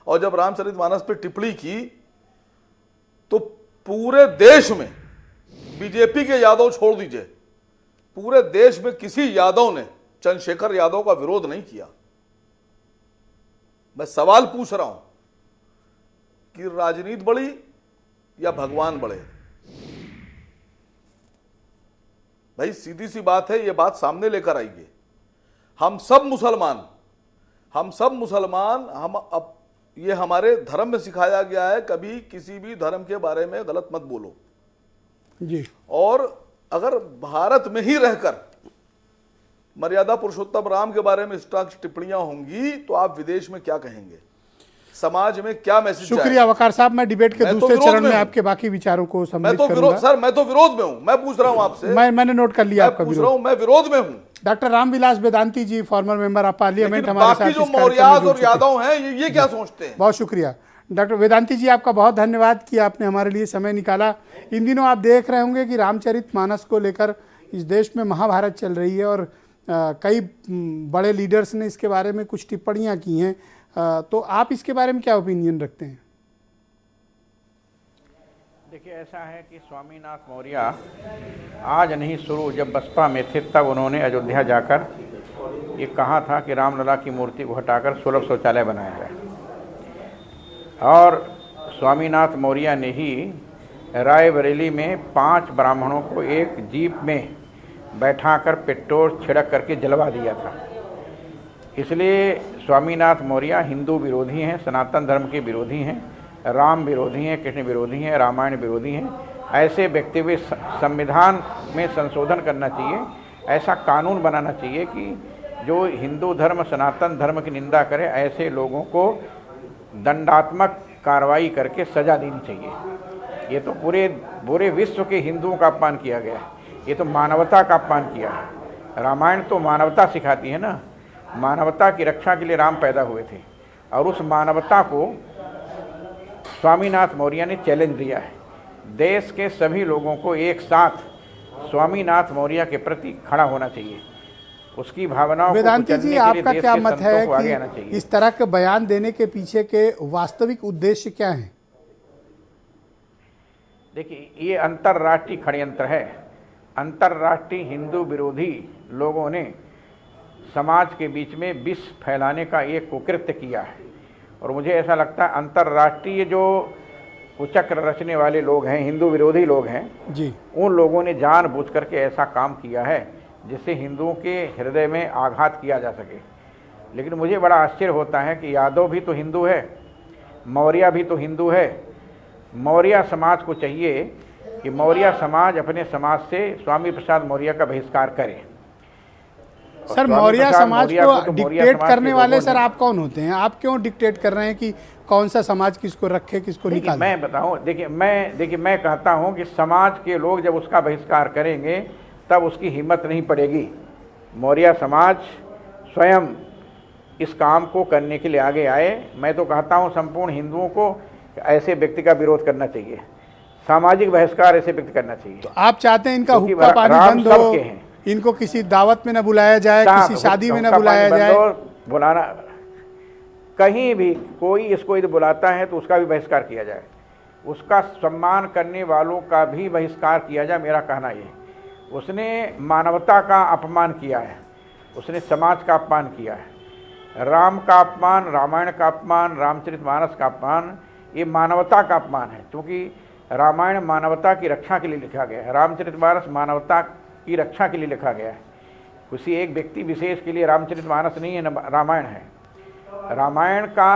और जब रामचरितमानस पे टिप्पणी की तो पूरे देश में, बीजेपी के यादव छोड़ दीजिए, पूरे देश में किसी यादव ने चंद्रशेखर यादव का विरोध नहीं किया। मैं सवाल पूछ रहा हूं कि राजनीति बड़ी या भगवान बड़े? भाई सीधी सी बात है, यह बात सामने लेकर आइए। हम सब मुसलमान हम अब ये हमारे धर्म में सिखाया गया है, कभी किसी भी धर्म के बारे में गलत मत बोलो जी। और अगर भारत में ही रहकर मर्यादा पुरुषोत्तम राम के बारे में इस तरह की टिप्पणियां होंगी तो आप विदेश में क्या कहेंगे, समाज में क्या मैसेज? शुक्रिया वकार साहब, मैं डिबेट के दूसरे चरण में आपके बाकी विचारों को सम्मिलित करूंगा। सर मैं तो विरोध में हूं, मैं पूछ रहा हूं आपसे। मैंने नोट कर लिया आपका विरोध। मैं विरोध में हूं। Doctor Ramvilas Vedanti ji, former member of parliament, हमारे साथ जो मौर्याज और यादव हैं ये क्या सोचते हैं? बहुत शुक्रिया डॉक्टर वेदांती जी, आपका बहुत धन्यवाद कि आपने हमारे लिए समय निकाला। इन दिनों आप देख रहे होंगे कि रामचरितमानस को लेकर इस देश में महाभारत चल रही है और कई बड़े लीडर्स ने इसके बारे में कुछ टिप्पणियां की हैं, तो आप इसके बारे में क्या ओपिनियन रखते हैं? देखिए ऐसा है कि स्वामीनाथ मौर्य आज नहीं शुरू, जब बसपा में थे तब उन्होंने अयोध्या जाकर ये कहा था कि रामलला की मूर्ति को हटाकर सुलभ शौचालय बनाया जाए, और स्वामीनाथ मौर्य ने ही रायबरेली में 5 ब्राह्मणों को एक जीप में बैठाकर पेट्रोल छिड़क करके जलवा दिया था। इसलिए स्वामीनाथ मौर्य हिंदू विरोधी हैं, सनातन धर्म के विरोधी हैं, राम विरोधी हैं, कृष्ण विरोधी हैं, रामायण विरोधी हैं। ऐसे व्यक्ति भी संविधान में संशोधन करना चाहिए, ऐसा कानून बनाना चाहिए कि जो हिंदू धर्म, सनातन धर्म की निंदा करे, ऐसे लोगों को दंडात्मक कार्रवाई करके सजा देनी चाहिए। ये तो पूरे विश्व के हिंदुओं का अपमान किया गया है, ये तो मानवता का अपमान किया है। रामायण तो मानवता सिखाती है ना, मानवता की रक्षा के लिए राम पैदा हुए थे, और उस मानवता को स्वामीनाथ मौर्य ने चैलेंज दिया है। देश के सभी लोगों को एक साथ स्वामीनाथ मौर्य के प्रति खड़ा होना चाहिए, उसकी भावनाओं वेदांती जी, आपका क्या मत है कि इस तरह के बयान देने के पीछे के वास्तविक उद्देश्य क्या हैं? देखिए ये अंतर्राष्ट्रीय षड्यंत्र है। अंतर्राष्ट्रीय हिंदू विरोधी लोगों ने समाज के बीच में विष फैलाने का एक कुकृत्य किया है, और मुझे ऐसा लगता है अंतर्राष्ट्रीय जो कुचक्र रचने वाले लोग हैं, हिंदू विरोधी लोग हैं जी, उन लोगों ने जानबूझ करके ऐसा काम किया है जिससे हिंदुओं के हृदय में आघात किया जा सके। लेकिन मुझे बड़ा आश्चर्य होता है कि यादव भी तो हिंदू है, मौर्य भी तो हिंदू है। मौर्य समाज को चाहिए कि मौर्य समाज अपने समाज से स्वामी प्रसाद मौर्य का बहिष्कार करे। सर मौर्य समाज को डिक्टेट करने वाले सर आप कौन होते हैं? आप क्यों डिक्टेट कर रहे हैं कि कौन सा समाज किसको रखे, किसको निकाले? मैं बताऊं, देखिए मैं कहता हूं कि समाज के लोग जब उसका बहिष्कार करेंगे तब उसकी हिम्मत नहीं पड़ेगी। मौर्य समाज स्वयं इस काम को करने के लिए आगे आए। मैं तो कहता हूं संपूर्ण हिंदुओं को ऐसे व्यक्ति का विरोध करना चाहिए। सामाजिक बहिष्कार ऐसे व्यक्त करना चाहिए। तो आप चाहते हैं इनका क्योंकि हुक्का पानी राम बंद हो, सबके हैं। इनको किसी दावत में न बुलाया जाए, किसी शादी में न बुलाया जाए? बुलाना, कहीं भी कोई इसको यदि बुलाता है तो उसका भी बहिष्कार किया जाए, उसका सम्मान करने वालों का भी बहिष्कार किया जाए। मेरा कहना ये, उसने मानवता का अपमान किया है, उसने समाज का अपमान किया है। राम का अपमान, रामायण का अपमान, रामचरितमानस का अपमान, ये मानवता का अपमान है। क्योंकि रामायण मानवता की रक्षा के लिए लिखा गया है, रामचरितमानस मानवता की रक्षा के लिए लिखा गया है। किसी एक व्यक्ति विशेष के लिए रामचरितमानस नहीं है, रामायण है। रामायण का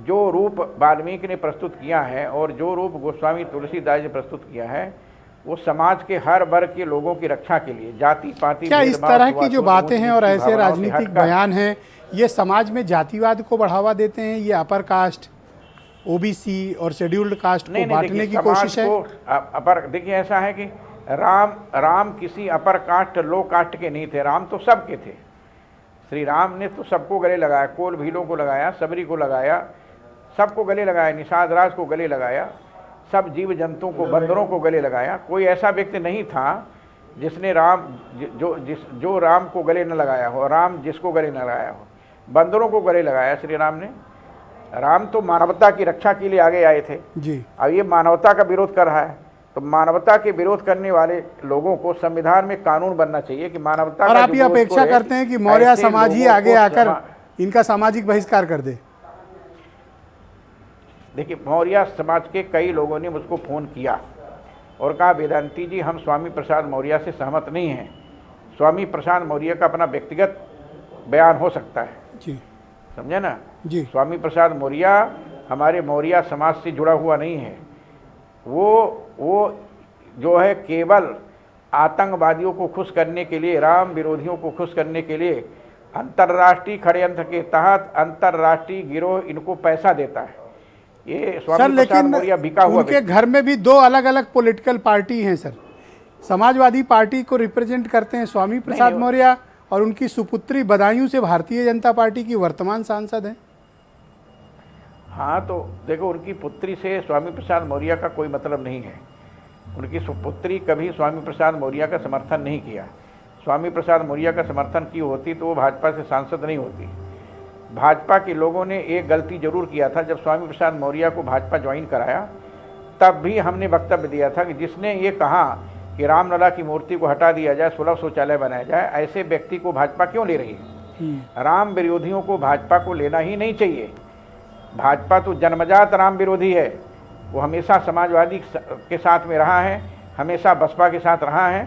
जो रूप वाल्मीकि ने प्रस्तुत किया है और जो रूप गोस्वामी तुलसीदास ने प्रस्तुत किया है, वो समाज के हर वर्ग के लोगों की रक्षा के लिए, जाति पाति, क्या इस तरह की जो बातें हैं और ऐसे राजनीतिक बयान हैं, ये समाज में जातिवाद को बढ़ावा देते हैं? ये अपर कास्ट, ओबीसी और शेड्यूल्ड कास्ट को बांटने की कोशिश है? अपर, देखिए ऐसा है कि राम किसी अपर कास्ट, लो कास्ट के नहीं थे। राम तो सबके थे। श्री राम ने तो सबको गले लगाया, कोल भीलों को लगाया, सबरी को लगाया, सबको गले लगाया, निषाद राज को गले लगाया, सब जीव जंतुओं को, बंदरों को गले लगाया। कोई ऐसा व्यक्ति नहीं था जिसने जो राम को गले न लगाया हो, राम जिसको गले न लगाया हो। बंदरों को गले लगाया श्री राम ने। राम तो मानवता की रक्षा के लिए आगे आए थे जी। अब ये मानवता का विरोध कर रहा है, तो मानवता के विरोध करने वाले लोगों को संविधान में कानून बनना चाहिए कि मानवता और आप ये अपेक्षा करते हैं कि मौर्य समाज ही आगे आकर इनका सामाजिक बहिष्कार कर दे? देखिए, मौर्य समाज के कई लोगों ने मुझको फ़ोन किया और कहा, वेदांती जी हम स्वामी प्रसाद मौर्य से सहमत नहीं हैं। स्वामी प्रसाद मौर्य का अपना व्यक्तिगत बयान हो सकता है जी, समझे ना जी। स्वामी प्रसाद मौर्य हमारे मौर्य समाज से जुड़ा हुआ नहीं है। वो जो है केवल आतंकवादियों को खुश करने के लिए, राम विरोधियों को खुश करने के लिए अंतर्राष्ट्रीय षड्यंत्र के तहत अंतर्राष्ट्रीय गिरोह इनको पैसा देता है। ये स्वामी प्रसाद मौर्य बिका हुआ। उनके घर में भी दो अलग अलग पॉलिटिकल पार्टी हैं सर। समाजवादी पार्टी को रिप्रेजेंट करते हैं स्वामी प्रसाद मौर्य और उनकी सुपुत्री बदायूं से भारतीय जनता पार्टी की वर्तमान सांसद हैं। हाँ, तो देखो, उनकी पुत्री से स्वामी प्रसाद मौर्य का कोई मतलब नहीं है। उनकी सुपुत्री कभी स्वामी प्रसाद मौर्य का समर्थन नहीं किया। स्वामी प्रसाद मौर्य का समर्थन की होती तो वो भाजपा से सांसद नहीं होती। भाजपा के लोगों ने एक गलती जरूर किया था, जब स्वामी प्रसाद मौर्य को भाजपा ज्वाइन कराया तब भी हमने वक्तव्य दिया था कि जिसने ये कहा कि रामलला की मूर्ति को हटा दिया जाए, सुलभ शौचालय बनाया जाए, ऐसे व्यक्ति को भाजपा क्यों ले रही है? राम विरोधियों को भाजपा को लेना ही नहीं चाहिए। भाजपा तो जन्मजात राम विरोधी है। वो हमेशा समाजवादी के साथ में रहा है, हमेशा बसपा के साथ रहा है।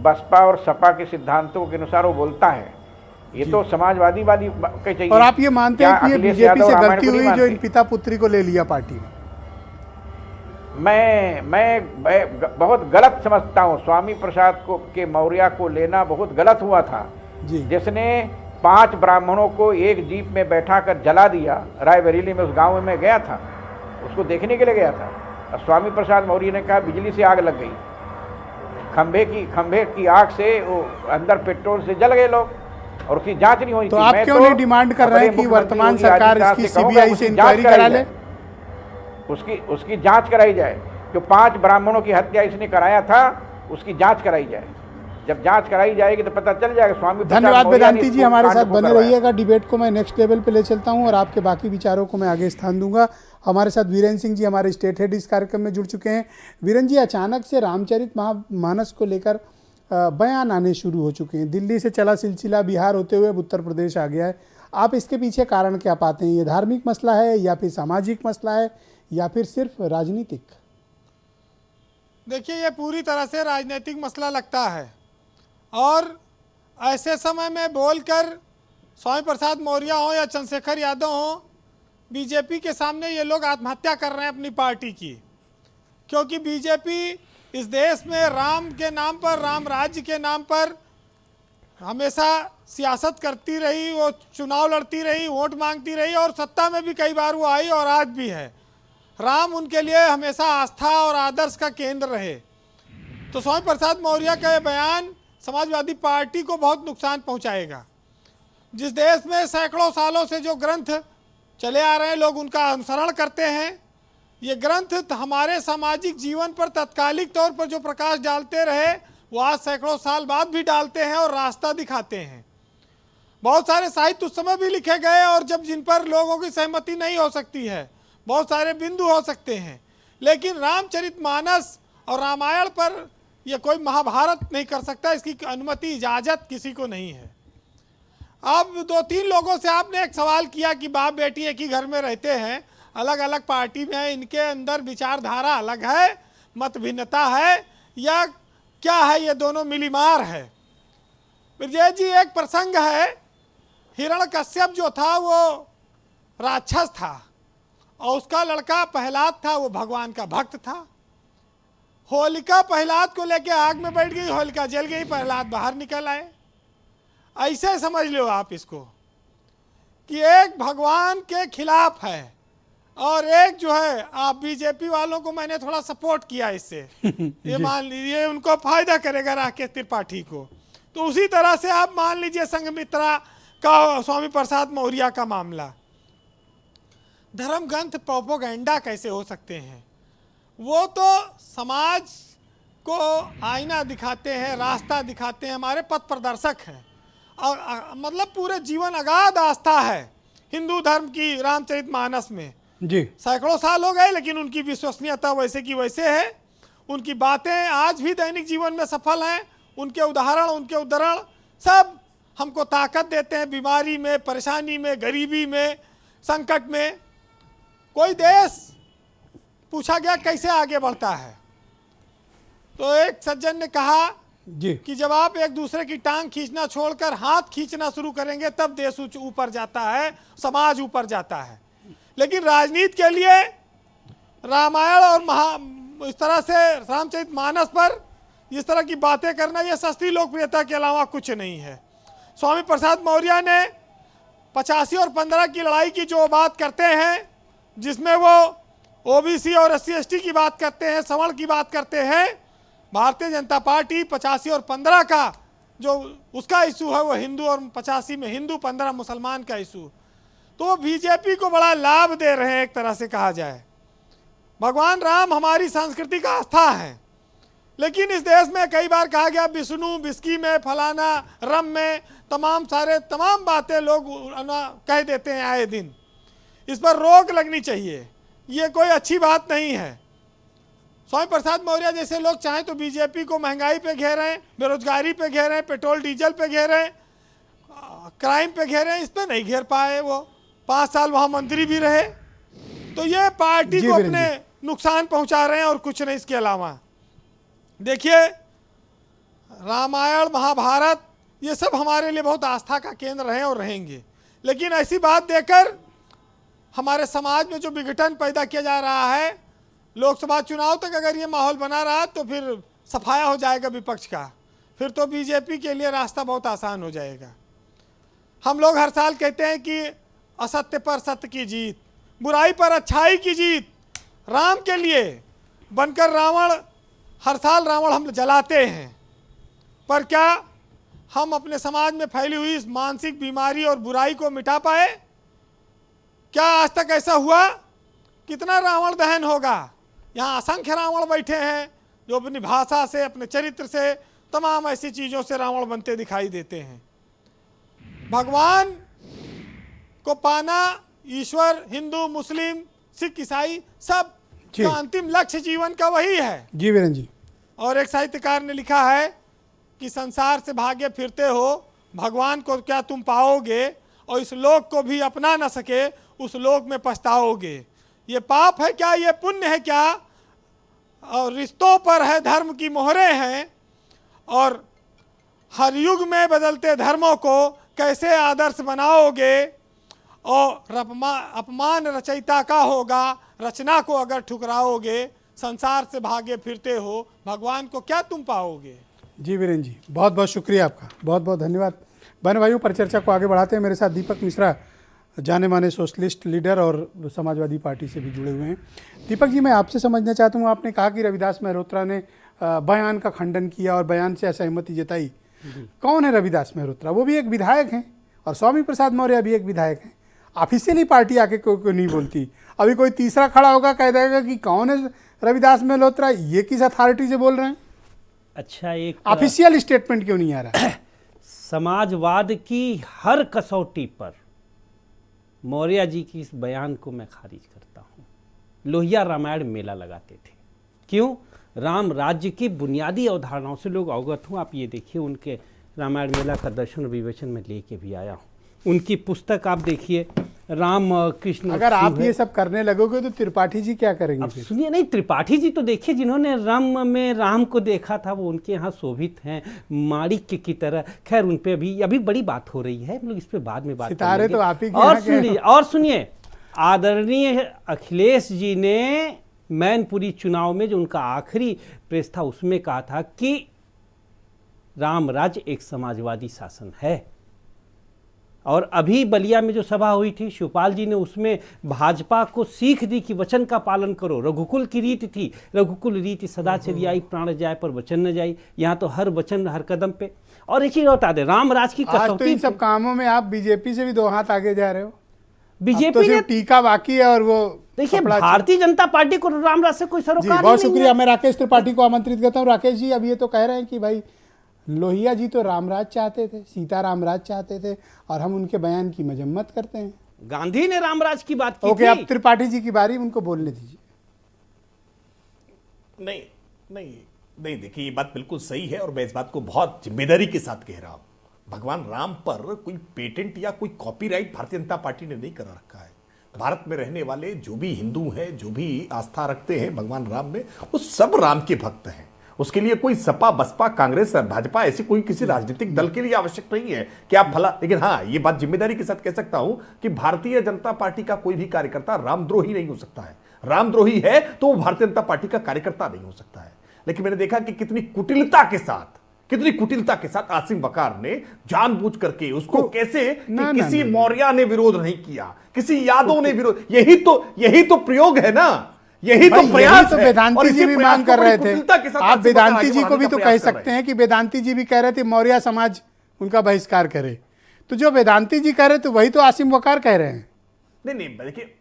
बसपा और सपा के सिद्धांतों के अनुसार वो बोलता है। ये तो समाजवादी वाली चाहिए। और आप ये मानते हैं कि ये बीजेपी से गलती हुई जो इन पिता पुत्री को ले लिया पार्टी में? मैं बहुत गलत समझता हूँ। स्वामी प्रसाद के मौर्य को लेना बहुत गलत हुआ था जी। जिसने 5 ब्राह्मणों को एक जीप में बैठा कर जला दिया। रायबरेली में उस गांव में मैं गया था, उसको देखने के लिए गया था। और स्वामी प्रसाद मौर्य ने कहा बिजली से आग लग गई, खंभे की आग से वो अंदर पेट्रोल से जल गए लोग, और उसकी जांच नहीं हुई। तो आप क्यों नहीं डिमांड कर रहे हैं कि वर्तमान सरकार इसकी सीबीआई से इंक्वायरी करा ले? उसकी जांच कराई जाए। जो 5 ब्राह्मणों की हत्या इसने कराया था उसकी जांच कराई जाए। जब जांच कराई जाएगी तो पता चल जाएगा। स्वामी धन्यवाद वेदांती जी, हमारे साथ बने रहिएगा। डिबेट को मैं नेक्स्ट लेवल पे ले चलता हूं और आपके बाकी विचारों को मैं आगे स्थान दूंगा। हमारे साथ वीरेंद्र सिंह जी हमारे स्टेट हेड इस कार्यक्रम में जुड़ चुके हैं। वीरेंद्र जी, अचानक से रामचरितमानस को लेकर बयान आने शुरू हो चुके हैं। दिल्ली से चला सिलसिला बिहार होते हुए उत्तर प्रदेश आ गया है। आप इसके पीछे कारण क्या पाते हैं? ये धार्मिक मसला है या फिर सामाजिक मसला है या फिर सिर्फ राजनीतिक? देखिए, ये पूरी तरह से राजनीतिक मसला लगता है और ऐसे समय में बोलकर स्वामी प्रसाद मौर्य हो या चंद्रशेखर यादव हो, बीजेपी के सामने ये लोग आत्महत्या कर रहे हैं अपनी पार्टी की। क्योंकि बीजेपी इस देश में राम के नाम पर, राम राज्य के नाम पर हमेशा सियासत करती रही, वो चुनाव लड़ती रही, वोट मांगती रही और सत्ता में भी कई बार वो आई और आज भी है। राम उनके लिए हमेशा आस्था और आदर्श का केंद्र रहे। तो स्वामी प्रसाद मौर्य का ये बयान समाजवादी पार्टी को बहुत नुकसान पहुंचाएगा। जिस देश में सैकड़ों सालों से जो ग्रंथ चले आ रहे हैं, लोग उनका अनुसरण करते हैं, ये ग्रंथ हमारे सामाजिक जीवन पर तत्कालिक तौर पर जो प्रकाश डालते रहे वो आज सैकड़ों साल बाद भी डालते हैं और रास्ता दिखाते हैं। बहुत सारे साहित्य उस समय भी लिखे गए और जब जिन पर लोगों की सहमति नहीं हो सकती है, बहुत सारे बिंदु हो सकते हैं, लेकिन रामचरितमानस और रामायण पर यह कोई महाभारत नहीं कर सकता, इसकी अनुमति इजाज़त किसी को नहीं है। अब 2-3 लोगों से आपने एक सवाल किया कि बाप बेटी एक ही घर में रहते हैं, अलग अलग पार्टी में, इनके अंदर विचारधारा अलग है, मत भिन्नता है या क्या है, ये दोनों मिलीमार है। ब्रजेश जी, एक प्रसंग है, हिरण्यकश्यप जो था वो राक्षस था और उसका लड़का प्रहलाद था, वो भगवान का भक्त था। होलिका प्रहलाद को लेके आग में बैठ गई, होलिका जल गई, प्रहलाद बाहर निकल आए। ऐसे समझ लो आप इसको कि एक भगवान के खिलाफ है और एक जो है, आप बीजेपी वालों को मैंने थोड़ा सपोर्ट किया इससे ये मान लीजिए उनको फायदा करेगा राकेश त्रिपाठी को। तो उसी तरह से आप मान लीजिए संघमित्रा का स्वामी प्रसाद मौर्य का मामला, धर्म ग्रंथ प्रोपोगेंडा कैसे हो सकते हैं? वो तो समाज को आईना दिखाते हैं, रास्ता दिखाते हैं, हमारे पथ प्रदर्शक हैं और मतलब पूरे जीवन अगाध आस्था है हिंदू धर्म की रामचरितमानस में जी। सैकड़ों साल हो गए लेकिन उनकी विश्वसनीयता वैसे की वैसे है, उनकी बातें आज भी दैनिक जीवन में सफल हैं, उनके उदाहरण, उनके उद्धरण सब हमको ताकत देते हैं बीमारी में, परेशानी में, गरीबी में, संकट में। कोई देश पूछा गया कैसे आगे बढ़ता है, तो एक सज्जन ने कहा जी कि जब आप एक दूसरे की टांग खींचना छोड़कर हाथ खींचना शुरू करेंगे तब देश ऊपर जाता है, समाज ऊपर जाता है। लेकिन राजनीति के लिए रामायण और इस तरह से रामचरितमानस पर इस तरह की बातें करना यह सस्ती लोकप्रियता के अलावा कुछ नहीं है। स्वामी प्रसाद मौर्य ने 85 और 15 की लड़ाई की जो बात करते हैं, जिसमें वो ओबीसी और SC/ST की बात करते हैं, सवर्ण की बात करते हैं, भारतीय जनता पार्टी 85 और 15 का जो उसका इशू है वो हिंदू और 85 में हिंदू, 15 मुसलमान का इशू, तो बीजेपी को बड़ा लाभ दे रहे हैं एक तरह से कहा जाए। भगवान राम हमारी संस्कृति का आस्था है, लेकिन इस देश में कई बार कहा गया विष्णु विस्की में, फलाना रम में, तमाम बातें लोग कह देते हैं आए दिन। इस पर रोक लगनी चाहिए, ये कोई अच्छी बात नहीं है। स्वामी प्रसाद मौर्य जैसे लोग चाहें तो बीजेपी को महंगाई पे घेरें, बेरोजगारी पे घेरें, पेट्रोल डीजल पे घेरें, क्राइम पे घेरें, इस पे नहीं घेर पाए। वो 5 साल वहाँ मंत्री भी रहे, तो ये पार्टी को अपने नुकसान पहुँचा रहे हैं और कुछ नहीं इसके अलावा। देखिए, रामायण, महाभारत ये सब हमारे लिए बहुत आस्था का केंद्र रहे और रहेंगे, लेकिन ऐसी बात देकर हमारे समाज में जो विघटन पैदा किया जा रहा है, लोकसभा चुनाव तक अगर ये माहौल बना रहा तो फिर सफाया हो जाएगा विपक्ष का, फिर तो बीजेपी के लिए रास्ता बहुत आसान हो जाएगा। हम लोग हर साल कहते हैं कि असत्य पर सत्य की जीत, बुराई पर अच्छाई की जीत, राम के लिए बनकर रावण, हर साल रावण हम जलाते हैं, पर क्या हम अपने समाज में फैली हुई इस मानसिक बीमारी और बुराई को मिटा पाए? क्या आज तक ऐसा हुआ? कितना रावण दहन होगा? यहाँ असंख्य रावण बैठे हैं जो अपनी भाषा से, अपने चरित्र से, तमाम ऐसी चीज़ों से रावण बनते दिखाई देते हैं। भगवान को पाना ईश्वर, हिंदू, मुस्लिम, सिख, ईसाई सब का अंतिम लक्ष्य जीवन का वही है। जी वीरेंद्र जी। और एक साहित्यकार ने लिखा है कि संसार से भागे फिरते हो, भगवान को क्या तुम पाओगे, और इस लोक को भी अपना न सके उस लोक में पछताओगे। ये पाप है क्या, ये पुण्य है क्या? और रिश्तों पर है धर्म की मोहरें हैं, और हर युग में बदलते धर्मों को कैसे आदर्श बनाओगे, और अपमान रचयिता का होगा, रचना को अगर ठुकराओगे, संसार से भागे फिरते हो, भगवान को क्या तुम पाओगे। जी वीरेंद्र जी, बहुत बहुत शुक्रिया आपका, बहुत बहुत धन्यवाद। बहन भाइयों, परिचर्चा को आगे बढ़ाते हैं। मेरे साथ दीपक मिश्रा, जाने माने सोशलिस्ट लीडर और समाजवादी पार्टी से भी जुड़े हुए हैं। दीपक जी, मैं आपसे समझना चाहता हूँ, आपने कहा कि रविदास मेहरोत्रा ने बयान का खंडन किया और बयान से असहमति जताई। कौन है रविदास मेहरोत्रा? वो भी एक विधायक हैं और स्वामी प्रसाद मौर्य भी एक विधायक हैं। ऑफिशियली पार्टी आके कोई नहीं बोलती। अभी कोई तीसरा खड़ा होगा, कह देगा कि कौन है रविदास मल्होत्रा, ये किस अथॉरिटी से बोल रहे हैं। अच्छा, एक ऑफिशियल स्टेटमेंट क्यों नहीं आ रहा है? समाजवाद की हर कसौटी पर मौर्य जी की इस बयान को मैं खारिज करता हूँ। लोहिया रामायण मेला लगाते थे, क्यों? राम राज्य की बुनियादी अवधारणाओं से लोग अवगत हों। आप ये देखिए, उनके रामायण मेला का दर्शन और विवेचन में लेके भी आया हूँ। उनकी पुस्तक आप देखिए, राम कृष्ण। अगर आप ये सब करने लगोगे तो त्रिपाठी जी क्या करेंगे? अब सुनिए, नहीं, त्रिपाठी जी तो देखिए, जिन्होंने रम में राम को देखा था वो उनके यहाँ शोभित हैं, माणिक्य की तरह। खैर, उन पे अभी बड़ी बात हो रही है, हम लोग इस पे बाद में बात सितारे करेंगे। तो आप ही और सुनिए, आदरणीय अखिलेश जी ने मैनपुरी चुनाव में जो उनका आखिरी प्रेस था उसमें कहा था कि राम राज्य एक समाजवादी शासन है। और अभी बलिया में जो सभा हुई थी, शिवपाल जी ने उसमें भाजपा को सीख दी कि वचन का पालन करो। रघुकुल की रीति थी, रघुकुल रीति सदा चली आई, प्राण जाए पर वचन न जाए। यहाँ तो हर वचन हर कदम पे। और एक चीज बता दे, राम राज की आज तो इन सब कामों में आप बीजेपी से भी 2 हाथ आगे जा रहे हो। बीजेपी तो टीका बाकी है और वो देखिए, भारतीय जनता पार्टी को राम राज से कोई सरोकार नहीं है। बहुत शुक्रिया, मैं राकेश त्रिपाठी को आमंत्रित करता हूँ। राकेश जी, अब ये तो कह रहे हैं कि भाई लोहिया जी तो रामराज चाहते थे, सीता रामराज चाहते थे, और हम उनके बयान की मजम्मत करते हैं। गांधी ने रामराज की बात की ओके, अब त्रिपाठी जी की बारी, उनको बोलने दीजिए। नहीं नहीं नहीं, देखिए, ये बात बिल्कुल सही है और मैं इस बात को बहुत जिम्मेदारी के साथ कह रहा हूं। भगवान राम पर कोई पेटेंट या कोई कॉपीराइट भारतीय जनता पार्टी ने नहीं कर रखा है। भारत में रहने वाले जो भी हिंदू हैं, जो भी आस्था रखते हैं भगवान राम में, वो सब राम के भक्त हैं। उसके लिए कोई सपा, बसपा, कांग्रेस, भाजपा ऐसी कोई किसी राजनीतिक दल के लिए आवश्यक नहीं है कि आप भला। लेकिन हाँ, ये बात जिम्मेदारी के साथ कह सकता हूं कि भारतीय जनता पार्टी का कोई भी कार्यकर्ता रामद्रोही नहीं हो सकता है। रामद्रोही है तो वो भारतीय जनता पार्टी का कार्यकर्ता नहीं हो सकता है। लेकिन मैंने देखा कि कितनी कुटिलता के साथ आसिम वकार ने जानबूझ करके उसको कैसे कि किसी मौर्य ने विरोध नहीं किया, किसी यादव ने विरोध। यही तो प्रयोग है ना, यही तो प्रयास तो वेदांती जी भी मांग कर रहे थे। आप वेदांती जी को भी तो कह सकते हैं कि वेदांती जी भी कह रहे थे मौर्य समाज उनका बहिष्कार करे। तो जो वेदांती जी कह रहे थे वही तो आसिम वकार कह रहे हैं। नहीं, देखिए,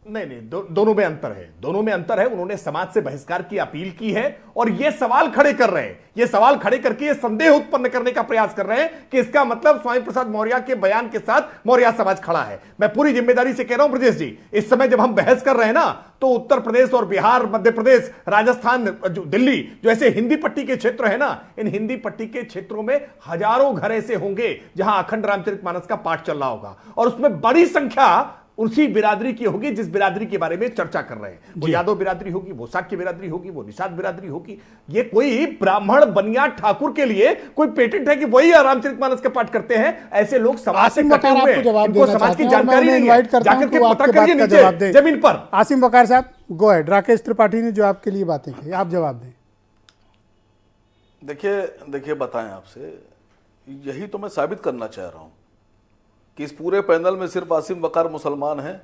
नहीं, दोनों में अंतर है। उन्होंने समाज से बहिष्कार की अपील की है और ये सवाल खड़े कर रहे हैं, ये सवाल खड़े करके ये संदेह उत्पन्न करने का प्रयास कर रहे हैं कि इसका मतलब स्वामी प्रसाद मौर्य के बयान के साथ मौर्य समाज खड़ा है। मैं पूरी जिम्मेदारी से कह रहा हूं ब्रजेश जी, इस समय जब हम बहस कर रहे हैं ना, तो उत्तर प्रदेश और बिहार, मध्य प्रदेश, राजस्थान, दिल्ली, जो ऐसे हिंदी पट्टी के क्षेत्र है ना, इन हिंदी पट्टी के क्षेत्रों में हजारों घर ऐसे होंगे जहां अखंड रामचरितमानस का पाठ चल रहा होगा और उसमें बड़ी संख्या उसी बिरादरी की होगी जिस बिरादरी के बारे में चर्चा कर रहे हैं। वो यादव बिरादरी होगी, वो शाक्य बिरादरी होगी, वो निषाद बिरादरी होगी। ये कोई ब्राह्मण बनिया ठाकुर के लिए कोई पेटेंट है कि वही रामचरितमानस का पाठ करते हैं? ऐसे लोग समाज से कटे हुए हैं, इनको समाज की जानकारी नहीं है। जाकर के पता करिए नीचे जमीन पर। आसिम वकार साहब, गो अहेड। राकेश त्रिपाठी ने जो आपके लिए बातें की, आप जवाब दें। देखिए बताएं आपसे, यही तो मैं साबित करना चाह रहा हूं कि इस पूरे पैनल में सिर्फ आसिम वकार मुसलमान हैं,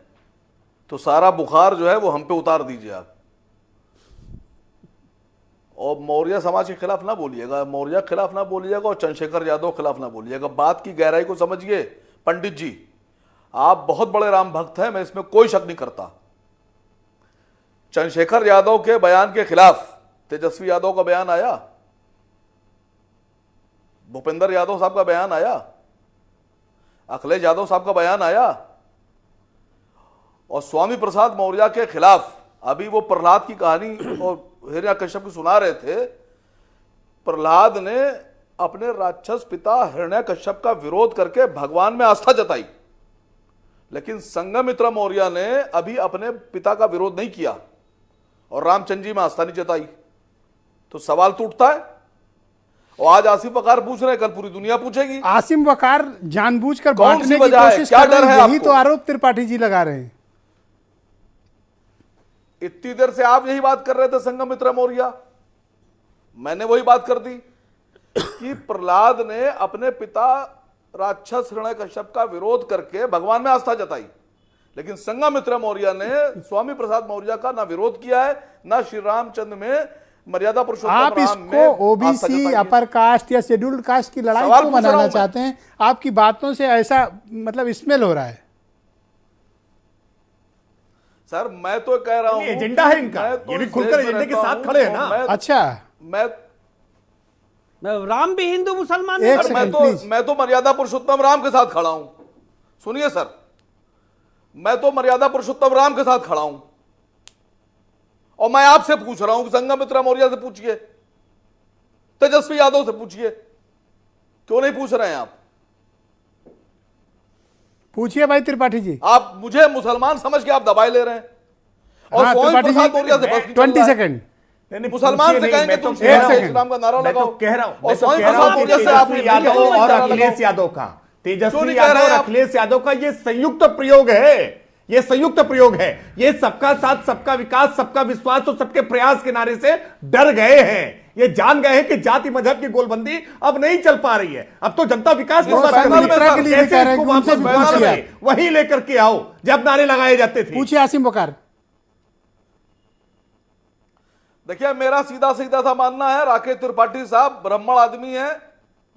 तो सारा बुखार जो है वो हम पे उतार दीजिए आप। और मौर्य समाज के खिलाफ ना बोलिएगा, मौर्य के खिलाफ ना बोलिएगा और चंद्रशेखर यादव के खिलाफ ना बोलिएगा। बात की गहराई को समझिए पंडित जी, आप बहुत बड़े राम भक्त हैं, मैं इसमें कोई शक नहीं करता। चंद्रशेखर यादव के बयान के खिलाफ तेजस्वी यादव का बयान आया, भूपेंद्र यादव साहब का बयान आया, अखिलेश यादव साहब का बयान आया। और स्वामी प्रसाद मौर्य के खिलाफ अभी वो प्रहलाद की कहानी और हिरण्यकश्यप की सुना रहे थे। प्रहलाद ने अपने राक्षस पिता हिरण्यकश्यप का विरोध करके भगवान में आस्था जताई, लेकिन संघमित्रा मौर्य ने अभी अपने पिता का विरोध नहीं किया और रामचंद्र जी में आस्था नहीं जताई। तो सवाल तो उठता है। और आज आसिम वकार पूछ रहे हैं, कल पूरी दुनिया पूछेगी। आसिम वकार जानबूझकर कौन सी बांटने की वजह है? कोशिश क्या कर रहे डर है हैं, यही आपको? तो आरोप त्रिपाठी जी लगा रहे हैं। इतनी देर से आप यही बात कर रहे थे संघमित्रा मौर्य, मैंने वही बात कर दी कि प्रहलाद ने अपने पिता राक्षस हिरण्यकश्यप का विरोध करके भगवान में आस्था जताई, लेकिन संघमित्रा मौर्य ने स्वामी प्रसाद मौर्य का ना विरोध किया है, ना श्री रामचंद्र में मर्यादा पुरुषोत्तम आप राम इसको में ओबीसी, अपर कास्ट या शेड्यूल्ड कास्ट की लड़ाई सवाल क्यों पूछ रहा बनाना हूं मैं। चाहते हैं? आपकी बातों से ऐसा मतलब स्मेल हो रहा है। सर मैं तो कह रहा हूं एजेंडा है इनका, मैं तो ये भी इस खुलकर देश में एजेंडे के रहता साथ हूं, खड़े हैं तो ना। मैं अच्छा, राम भी हिंदू मुसलमान एक नहीं। सेकंड। मैं तो मर्यादा पुरुषोत्तम राम के साथ खड़ा हूं। सुनिए सर, मैं तो मर्यादा पुरुषोत्तम राम के साथ खड़ा हूं और मैं आपसे पूछ रहा हूं कि संघमित्रा मौर्य से पूछिए, तेजस्वी यादव से पूछिए, क्यों नहीं पूछ रहे हैं आप? पूछिए भाई त्रिपाठी जी। आप मुझे मुसलमान समझ के आप दबाए ले रहे हैं और हाँ, स्वामी त्रिपाठी प्रसाद जी, मौर्य से बस नहीं चल 20 रहा है। सेकंड। मुसलमान से कहेंगे तुम एक सेकंड। इस्लाम का नारा मैं तो लगाओ कह रहा हूं, और मैं तो स्वामी कह रहा प्रसाद हूं कि मौर्य से आप तेजस्वी यादव और अखिलेश यादव का, क्यों तेजस्वी नहीं कह यादव रहे और आप? अखिलेश यादव का ये संयुक्त प्रयोग है, ये संयुक्त प्रयोग है। ये सबका साथ, सबका विकास, सबका विश्वास और सबके प्रयास के नारे से डर गए हैं। ये जान गए हैं कि जाति मजहब की गोलबंदी अब नहीं चल पा रही है। अब तो जनता विकास की वो बात कर रही संघमित्रा है। के लिए भी कैसे कह रहे हैं इसको कि उनसे वापस भी मैदान पूछिए में वही लेकर के आओ जब नारे लगाए जाते थे। पूछिए आसिम वकार। देखिए मेरा सीधा सीधा सा मानना है, राकेश त्रिपाठी साहब ब्राह्मण आदमी है,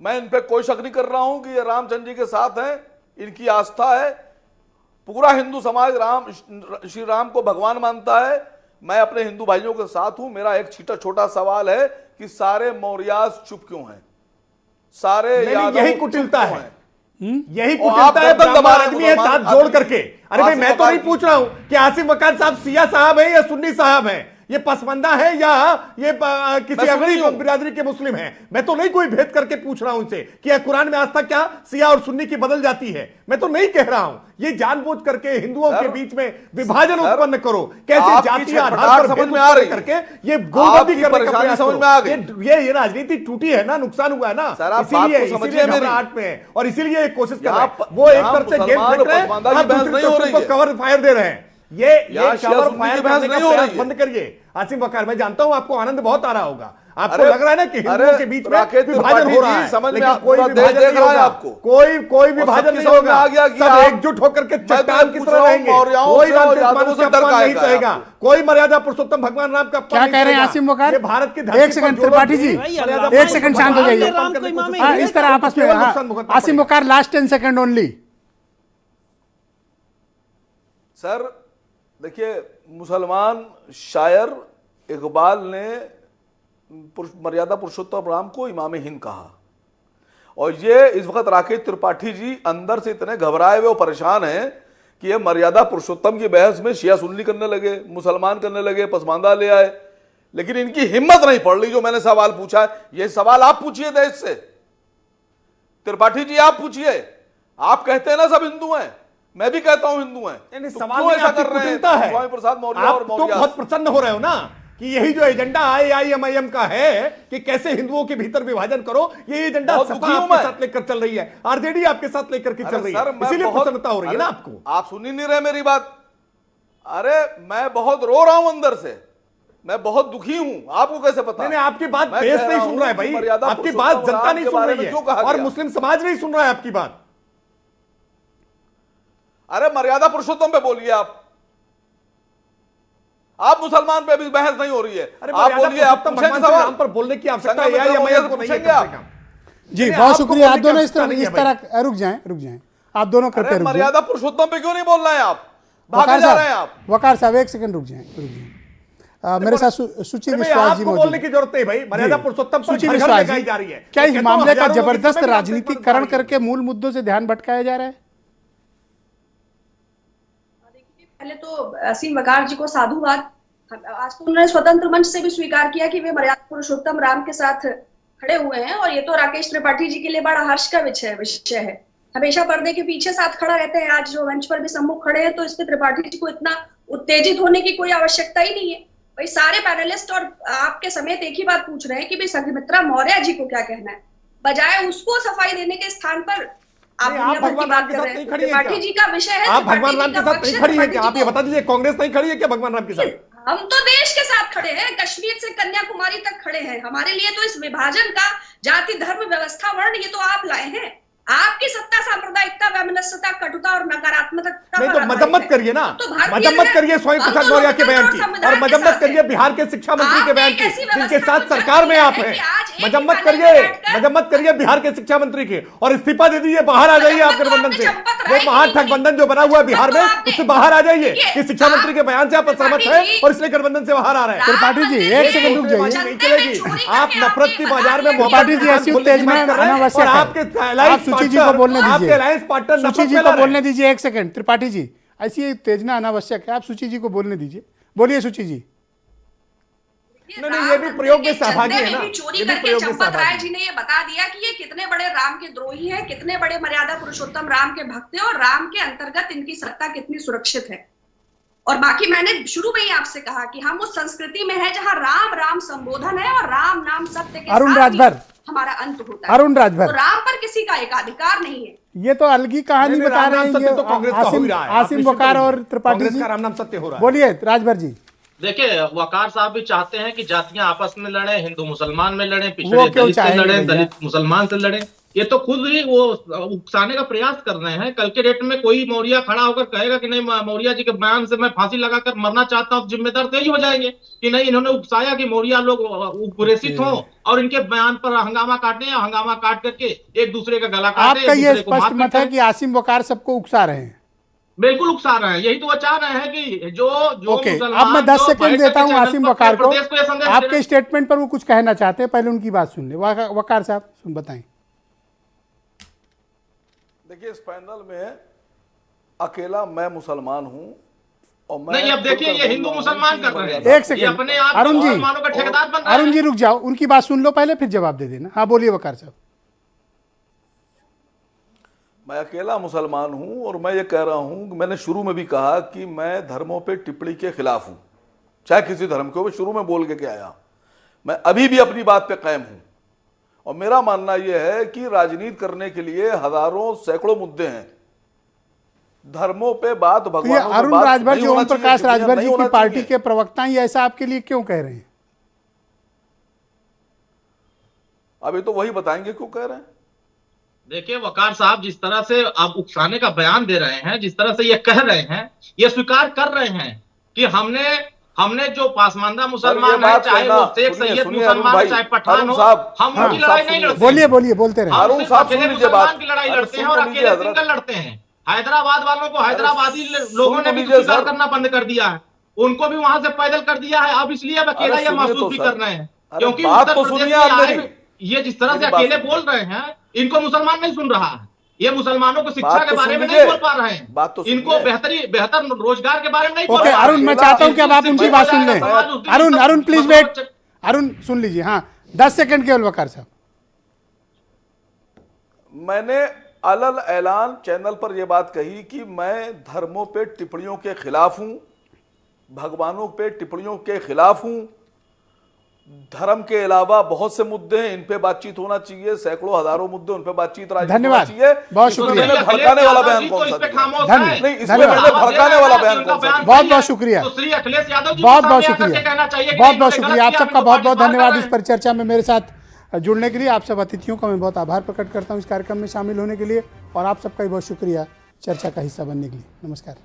मैं इन पे कोई शक नहीं कर रहा हूं कि ये रामचंद्र जी के साथ हैं, इनकी आस्था है। पूरा हिंदू समाज श्री राम को भगवान मानता है। मैं अपने हिंदू भाइयों के साथ हूं। मेरा एक छोटा सवाल है कि सारे मौर्यास चुप क्यों हैं? सारे यादव यही कुटिलता है, यही और आप कुटिलता है। गर्दन दबा रहे हैं आदमी है मुसलमान साथ जोड़ आदमी। करके। अरे भाई आसिम मैं तो वकार नहीं पूछ रहा हूं कि आसिम वकार साहब सिया साहब है या सुन्नी साहब है, ये पसमंदा है या ये किसी अगली बिरादरी के मुस्लिम है। मैं तो नहीं कोई भेद करके पूछ रहा हूं इनसे कि कुरान में आस्था क्या सिया और सुन्नी की बदल जाती है। मैं तो नहीं कह रहा हूं ये जानबूझ करके हिंदुओं के बीच में विभाजन उत्पन्न करो, कैसे जातीय आधार पर समझ में आ रही करके ये गोलबंदी करने का प्रयास समझ में आ गई। करो। ये राजनीति टूटी है ना, नुकसान हुआ है ना, इसीलिए घबराहट में है और इसीलिए कोशिश कर रहे हैं। वो एक तरफ से गेम फेंक रहे हैं, आप दूसरी तरफ को कवर फायर दे रहे हैं। ये कवर फायर करने का प्रयास बंद करिए। आसिम वकार, मैं जानता हूं आपको आनंद बहुत आ रहा होगा, आपको लग रहा है ना कि हिंदुओं के बीच में विभाजन हो रहा है, समझ में कोई विभाजन नहीं होगा, कोई विभाजन नहीं होगा, सब एकजुट होकर के चट्टान की तरह रहेंगे, कोई नहीं सहेगा, कोई मर्यादा पुरुषोत्तम भगवान राम का क्या कह रहे हैं आसिम वकार? भारत की एक सेकंड त्रिपाठी जी, एक सेकंड शांत हो जाइए। इस तरह आपस में आसिम वकार, लास्ट 10 सेकंड ओनली। सर देखिए, मुसलमान शायर इकबाल ने मर्यादा पुरुषोत्तम राम को इमाम हिंद कहा और ये इस वक्त राकेश त्रिपाठी जी अंदर से इतने घबराए हुए और परेशान हैं कि ये मर्यादा पुरुषोत्तम की बहस में शिया सुन्नी करने लगे, मुसलमान करने लगे, पसमानदा ले आए। लेकिन इनकी हिम्मत नहीं पड़ रही। जो मैंने सवाल पूछा है, ये सवाल आप पूछिए देश से। त्रिपाठी जी आप पूछिए, आप कहते हैं ना सब हिंदू हैं, मैं भी कहता हूं हिंदू हैं, तो क्यों ऐसा कर रहे हैं स्वामी प्रसाद मौर्य और मौर्य? तो बहुत प्रसन्न हो रहे हो ना कि यही जो एजेंडा AIMIM का है कि कैसे हिंदुओं के भीतर विभाजन करो, ये एजेंडा सपा आपके साथ लेकर चल रही है, आरजेडी आपके साथ लेकर के चल रही है, इसीलिए प्रसन्नता हो रही है ना आपको। आप सुन ही नहीं रहे मेरी बात। अरे मैं बहुत रो रहा हूं अंदर से, मैं बहुत दुखी हूं। आपको कैसे पता? नहीं, आपकी बात देश नहीं सुन रहा है भाई, आपकी बात जनता नहीं सुन रही है और मुस्लिम समाज नहीं सुन रहा है आपकी बात। अरे मर्यादा पुरुषोत्तम पे बोलिए आप मुसलमान पे भी बहस नहीं हो रही है। आप बोलिए, आप पूछेंगे सवाल पर बोलने की आवश्यकता AIMIM को नहीं है। जी बहुत शुक्रिया। आप दोनों इस तरह रुक जाएं आप दोनों कृपया रुक जाएं। मर्यादा पुरुषोत्तम पे क्यों नहीं बोल रहे हैं आप? भागे जा रहे हैं आप। वकार साहब एक सेकंड रुक जाएं। मेरे साथ सुचि विश्वास जी मौजूद। बोलने की जरूरत नहीं भाई, मर्यादा पुरुषोत्तम सुचि विश्वास जी, क्या इस मामले का जबरदस्त राजनीतिकरण करके मूल मुद्दों से ध्यान भटकाया जा रहा है? पहले तो असीम वकार जी को साधुवाद। आज तो उन्होंने स्वतंत्र मंच से भी स्वीकार किया कि वे मर्यादा पुरुषोत्तम राम के साथ खड़े हुए हैं और ये तो राकेश त्रिपाठी जी के लिए बड़ा हर्ष का विषय है। हमेशा पर्दे के पीछे साथ खड़ा रहते हैं, आज जो मंच पर भी सम्मुख खड़े हैं, तो इस पे त्रिपाठी जी को इतना उत्तेजित होने की कोई आवश्यकता ही नहीं है। भाई सारे पैनलिस्ट और आपके समेत एक ही बात पूछ रहे हैं कि भाई संघमित्रा मौर्य जी को क्या कहना है, बजाय उसको सफाई देने के स्थान पर आप भगवान राम के साथ नहीं खड़ी है। त्रिपाठी जी का विषय है, आप भगवान राम के साथ नहीं खड़ी है क्या? आप ये बता दीजिए, कांग्रेस नहीं खड़ी है क्या भगवान राम के साथ? हम तो देश के साथ खड़े हैं, कश्मीर से कन्याकुमारी तक खड़े हैं। हमारे लिए तो इस विभाजन का जाति धर्म व्यवस्था वर्ण ये तो आप लाए हैं। आपकी सत्ता सांप्रदायिकता, वैमनस्यता, कटुता और नकारात्मकता नहीं पर तो आधारित मजम्मत है। करिए ना, तो भारतीय मजम्मत जनता- करिए स्वामी प्रसाद हम मौर्य के लोकतंत्र बयान और की, संविधान और के मजम्मत साथ करिए हैं। बिहार के शिक्षा मंत्री के आपने बयान एक की, ऐसी जिनके व्यवस्था साथ को सरकार में जन्म आप दिया है हैं। कि आज एक ही मजम्मत खाने में करिए, बैठकर- मजम्मत करिए बिहार के शिक्षा मंत्री के, और इस्तीफा दे दीजिए, बाहर आ जाइए आप गठबंधन से। वो महागठबंधन जो बना हुआ है बिहार में, उससे बाहर आ जाइए। कि शिक्षा मंत्री के बयान से आप असहमत हैं और इसलिए गठबंधन से बाहर आ रहे हैं। त्रिपाठी जी एक सेकंड रुक जाइए। नहीं चलेगी। आप नफरत की बाजार में त्रिपाठी जी ऐसी उत्तेजना अनावश्यक है। आप सूची जी को बोलने दीजिए। सूची जी को बोलने दीजिए एक सेकंड। त्रिपाठी जी ऐसी उत्तेजना अनावश्यक है, आप सूची जी को बोलने दीजिए। बोलिए सूची जी। नहीं ये भी प्रयोग में सहभागी है ना, चोरी ये भी करके प्रयोग में चंपत राय सहभागी। जी ने ये बता दिया कि ये कितने बड़े राम के द्रोही हैं, कितने बड़े मर्यादा पुरुषोत्तम राम के भक्त हैं और राम के अंतर्गत इनकी सत्ता कितनी सुरक्षित है। और बाकी मैंने शुरू में ही आपसे कहा कि हम उस संस्कृति में है जहां राम राम संबोधन है और राम नाम सत्य के अरुण साथ राजभर। ही हमारा अंत होता है। अरुण राजभर। तो राम पर किसी का एकाधिकार नहीं है। ये तो अलगी कहानी नहीं, बता राम रहे नाम हैं सत्य तो कांग्रेस का हो ही रहा है। आप आसिम निश्चित वकार करिए। और त्रिपाठी कांग्रेस जी। का राम नाम सत्य हो रहा है। बोलिए राजभर जी। देखिए वकार साहब भी चाहते हैं कि जातियां आपस में लड़े, हिंदू मुसलमान में लड़े, वो पिछड़े क्यों दलित से चाहेंगे लड़े, भैया? दलित मुसलमान से लड़े। ये तो खुद ही वो उकसाने का प्रयास कर रहे हैं। कल के डेट में कोई मौर्य खड़ा होकर कहेगा कि नहीं मौर्य जी के बयान से मैं फांसी लगाकर मरना चाहता हूं, जिम्मेदार तो यही हो जाएंगे कि नहीं इन्होंने उकसाया कि मौर्य लोग कुरेशित हों और इनके बयान पर हंगामा काटे या हंगामा काट करके एक दूसरे का गला काटे, आपका एक ये दूसरे को स्पष्ट मारपीट मत है करें। कि आसिम वकार सबको उकसा रहे हैं। बिल्कुल उकसा रहे हैं, यही तो वो चाह रहे हैं कि जो ओके, मुसलमान अब मैं 10 जो सेकंड बैठ देता करके हूं चैनल आसिम पर वकार को। प्रदेश ये संदेश दे रहे आपके हैं। स्टेटमेंट पर वो कुछ कहना चाहते हैं, पहले उनकी बात सुन ले। वकार साहब सुन बताएं। देखिए इस पैनल में अकेला मैं मुसलमान हूं और मैं नहीं, अब देखिए खुलकर ये बोल हिंदू रहा हूं मुसलमान कि कर रहे हैं। मर्यादा- एक सेकंड अपने आप अरुण जी, मुसलमानों का ठेकेदार बन रहे अरुण हैं। जी रुक जाओ, उनकी बात सुन लो पहले, फिर जवाब दे देना। हाँ बोलिए वकार साहब। मैं अकेला मुसलमान हूं और मैं ये कह रहा हूं कि मैंने शुरू में भी कहा कि मैं धर्मों पे टिप्पणी के खिलाफ हूं, चाहे किसी धर्म के हो। मैं शुरू में बोल के आया, मैं अभी भी अपनी बात पे कायम हूं। और मेरा मानना यह है कि राजनीति करने के लिए हजारों सैकड़ों मुद्दे हैं। धर्मों पे बात, तो ये भगवानों पे अरुण बात राजभर नहीं जो होना ओम चाहिए, प्रकाश टिप्पणियां राजभर नहीं जी की होना पार्टी चाहिए। के प्रवक्ता हैं, ये ऐसा आपके लिए क्यों कह रहे हैं? अभी तो वही बताएंगे क्यों कह रहे हैं। देखिए वकार साहब जिस तरह से आप उकसाने का बयान दे रहे हैं, जिस तरह से ये कह रहे हैं, ये स्वीकार कर रहे हैं कि हमने जो पासमानदा मुसलमान है, बात चाहे कहना, वो शेख सुनिए, सैयद सुनिए मुसलमान अरुण है, भाई, चाहे पठान अरुण हो, साहब, हम हाँ, उनकी साहब लड़ाई नहीं सुनिए। लड़ते। बोलिए बोलिए बोलते रहे। हम अरुण सिर्फ साहब अकेले सुन लीजिए बात। मुसलमान की लड़ाई अरे लड़ते सुन हैं और तो अकेले लीजिए सिंगल हजरत। लड़ते हैं। हैदराबाद वालों को हैदराबादी लोगों सुन ने तो भी लीजिए स्वीकार सर। करना बंद कर दिया है, उनको भी वहां से पैदल कर दिया है। अब इसलिए अब अकेला अरे ये सुनिए महसूस तो भी सर। कर रहे हैं अरे क्योंकि बात उत्तर तो प्रदेश सुनिए में आप आए मेरी। ये जिस तरह से मेरी बात अकेले सुनिए। बोल रहे हैं, इनको मुसलमान नहीं सुन रहा है। ये मुसलमानों को शिक्षा बात के तो बारे सुन में नहीं लीजिए। बोल पा रहे हैं, बात तो सुनिए। इनको बेहतर रोजगार के बारे में नहीं बोल ओके पा रहे अरुण, हैं। मैं चाहता हूं कि अब आप उनकी बात सुन लें। Arun Arun please wait. अरुण सुन लीजिए। हाँ 10 सेकंड केवल वकार साहब। मैंने अलल ऐलान चैनल पर यह बात कही कि मैं धर्मों पे टिप्पणियों के खिलाफ हूं, भगवानों पे टिप्पणियों के खिलाफ हूं। धर्म के अलावा बहुत से मुद्दे हैं, इन पे बातचीत होना चाहिए। सैकड़ों हजारों मुद्दे, उन पे बातचीत राजनीति होना धन्यवाद, चाहिए। बहुत इसमें शुक्रिया। मैंने भड़काने वाला बयान कौन सा दिया? धन्यवाद। नहीं, इसमें मैंने भड़काने वाला बयान कौन सा दिया? बहुत बहुत शुक्रिया, बहुत बहुत शुक्रिया, बहुत बहुत शुक्रिया आप सबका। बहुत बहुत धन्यवाद इस पर चर्चा में मेरे साथ जुड़ने के लिए। आप सब अतिथियों का मैं बहुत आभार प्रकट करता हूं इस कार्यक्रम में शामिल होने के लिए, और आप सबका भी बहुत शुक्रिया चर्चा का हिस्सा बनने के लिए। नमस्कार।